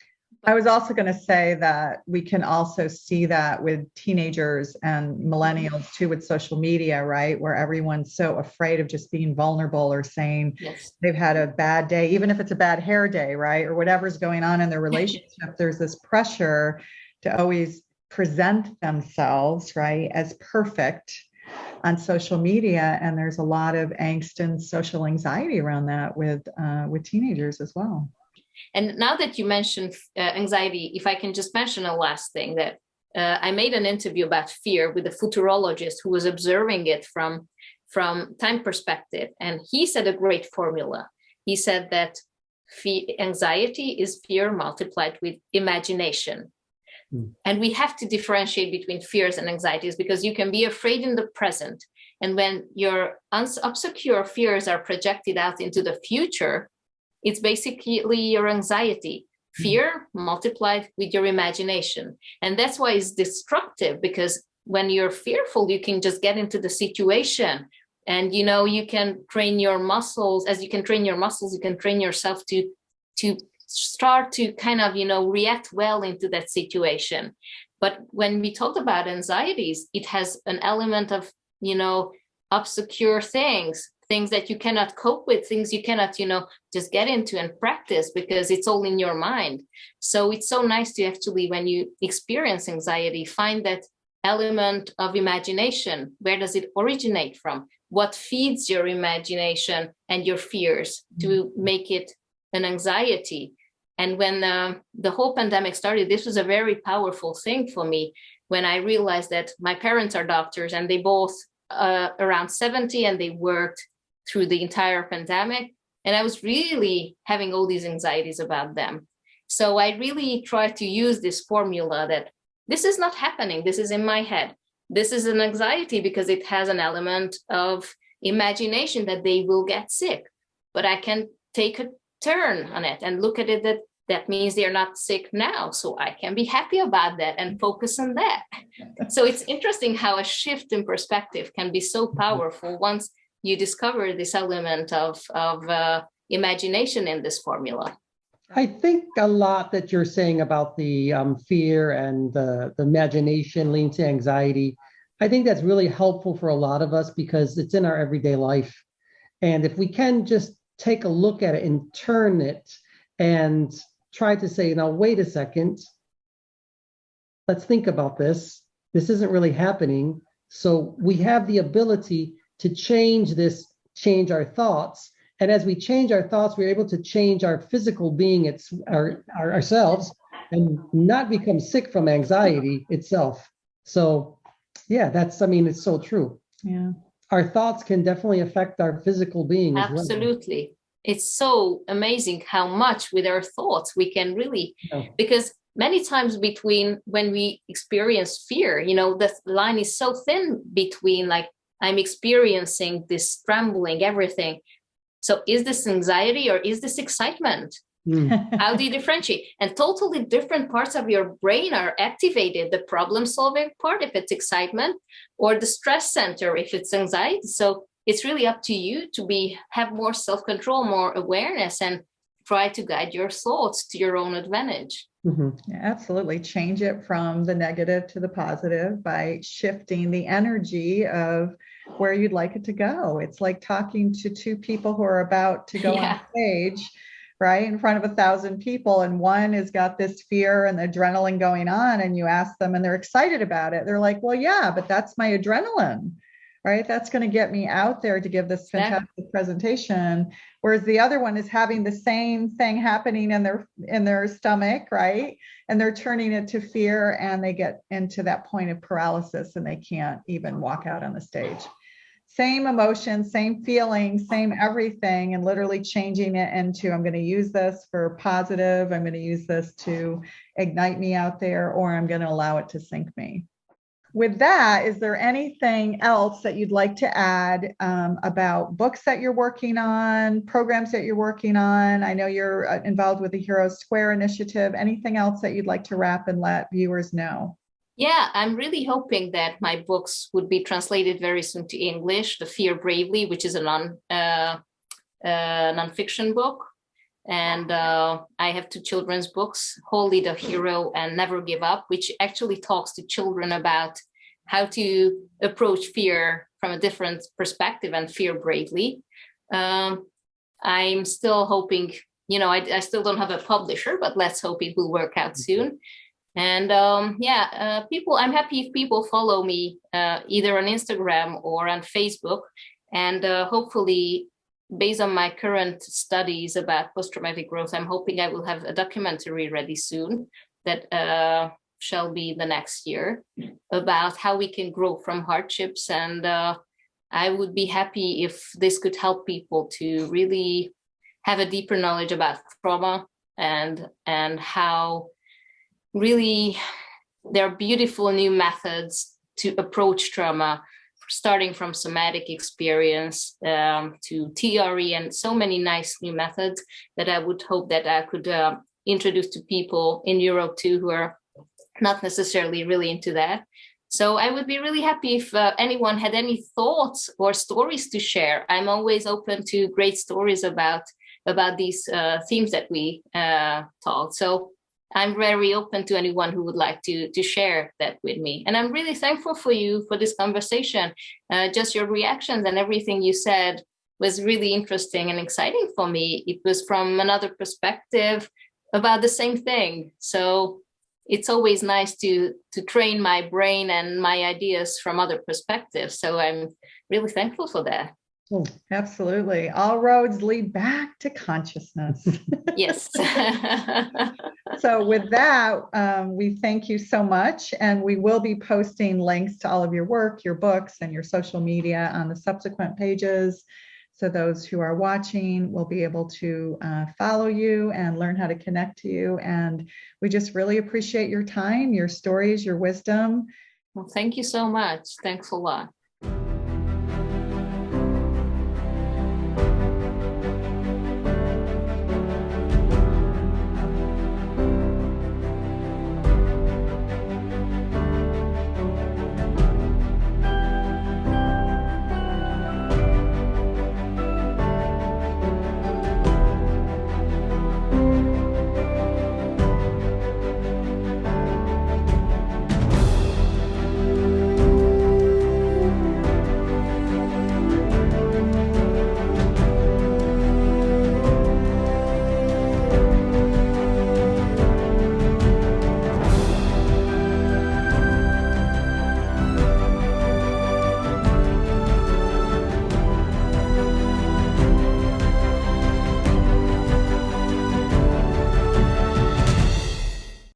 I was also going to say that we can also see that with teenagers and millennials too, with social media, right? Where everyone's so afraid of just being vulnerable or saying they've had a bad day, even if it's a bad hair day, right? Or whatever's going on in their relationship. There's this pressure to always present themselves, right, as perfect on social media. And there's a lot of angst and social anxiety around that with teenagers as well. And now that you mentioned anxiety, if I can just mention a last thing, that I made an interview about fear with a futurologist who was observing it from time perspective. And he said a great formula. He said that anxiety is fear multiplied with imagination. And we have to differentiate between fears and anxieties, because you can be afraid in the present. And when your obscure fears are projected out into the future, it's basically your anxiety. Fear multiplied with your imagination. And that's why it's destructive, because when you're fearful, you can just get into the situation and, you can train your muscles. As you can train your muscles, you can train yourself to start to kind of, react well into that situation. But when we talk about anxieties, it has an element of, obscure things that you cannot cope with, things you cannot, just get into and practice, because it's all in your mind. So it's so nice to actually, when you experience anxiety, find that element of imagination. Where does it originate from? What feeds your imagination and your fears to make it an anxiety? And when the whole pandemic started, this was a very powerful thing for me, when I realized that my parents are doctors and they both around 70, and they worked through the entire pandemic. And I was really having all these anxieties about them. So I really tried to use this formula that this is not happening. This is in my head. This is an anxiety because it has an element of imagination that they will get sick. But I can take a turn on it and look at it that that means they're not sick now. So I can be happy about that and focus on that. So it's interesting how a shift in perspective can be so powerful once you discover this element of imagination in this formula. I think a lot that you're saying about the fear and the imagination leading to anxiety, I think that's really helpful for a lot of us because it's in our everyday life. And if we can just take a look at it and turn it and try to say, now, wait a second, let's think about this. This isn't really happening. So we have the ability to change this, change our thoughts. And as we change our thoughts, we're able to change our physical being, ourselves, and not become sick from anxiety itself. So yeah, it's so true. Yeah. Our thoughts can definitely affect our physical being as well. Absolutely. It's so amazing how much with our thoughts we can really, because many times between when we experience fear, the line is so thin between like, I'm experiencing this trembling, everything. So is this anxiety or is this excitement? How do you differentiate? And totally different parts of your brain are activated. The problem solving part, if it's excitement, or the stress center, if it's anxiety. So it's really up to you to have more self-control, more awareness, and try to guide your thoughts to your own advantage. Yeah, absolutely. Change it from the negative to the positive by shifting the energy of where you'd like it to go. It's like talking to two people who are about to go on stage, right, in front of 1,000 people, and one has got this fear and the adrenaline going on, and you ask them and they're excited about it. They're like, well, yeah, but that's my adrenaline, right? That's going to get me out there to give this fantastic presentation. Whereas the other one is having the same thing happening in their stomach, right? And they're turning it to fear, and they get into that point of paralysis and they can't even walk out on the stage. Same emotion, same feeling, same everything, and literally changing it into, I'm going to use this for positive, I'm going to use this to ignite me out there, or I'm going to allow it to sink me. With that, is there anything else that you'd like to add about books that you're working on, programs that you're working on? I know you're involved with the Heroes Square initiative. Anything else that you'd like to wrap and let viewers know? Yeah, I'm really hoping that my books would be translated very soon to English. The Fear Bravely, which is a nonfiction book. And I have 2 children's books, Holy the Hero and Never Give Up, which actually talks to children about how to approach fear from a different perspective and fear bravely. I'm still hoping, I still don't have a publisher, but let's hope it will work out soon. And people, I'm happy if people follow me either on Instagram or on Facebook, and hopefully, based on my current studies about post-traumatic growth, I'm hoping I will have a documentary ready soon that shall be the next year about how we can grow from hardships. And I would be happy if this could help people to really have a deeper knowledge about trauma and how really there are beautiful new methods to approach trauma, starting from somatic experience to TRE, and so many nice new methods that I would hope that I could introduce to people in Europe too, who are not necessarily really into that. So I would be really happy if anyone had any thoughts or stories to share. I'm always open to great stories about these themes that we taught. So I'm very open to anyone who would like to share that with me. And I'm really thankful for you for this conversation. Just your reactions and everything you said was really interesting and exciting for me. It was from another perspective about the same thing. So it's always nice to train my brain and my ideas from other perspectives. So I'm really thankful for that. Oh, absolutely. All roads lead back to consciousness. Yes. So with that, we thank you so much. And we will be posting links to all of your work, your books, and your social media on the subsequent pages. So those who are watching will be able to follow you and learn how to connect to you. And we just really appreciate your time, your stories, your wisdom. Well, thank you so much. Thanks a lot.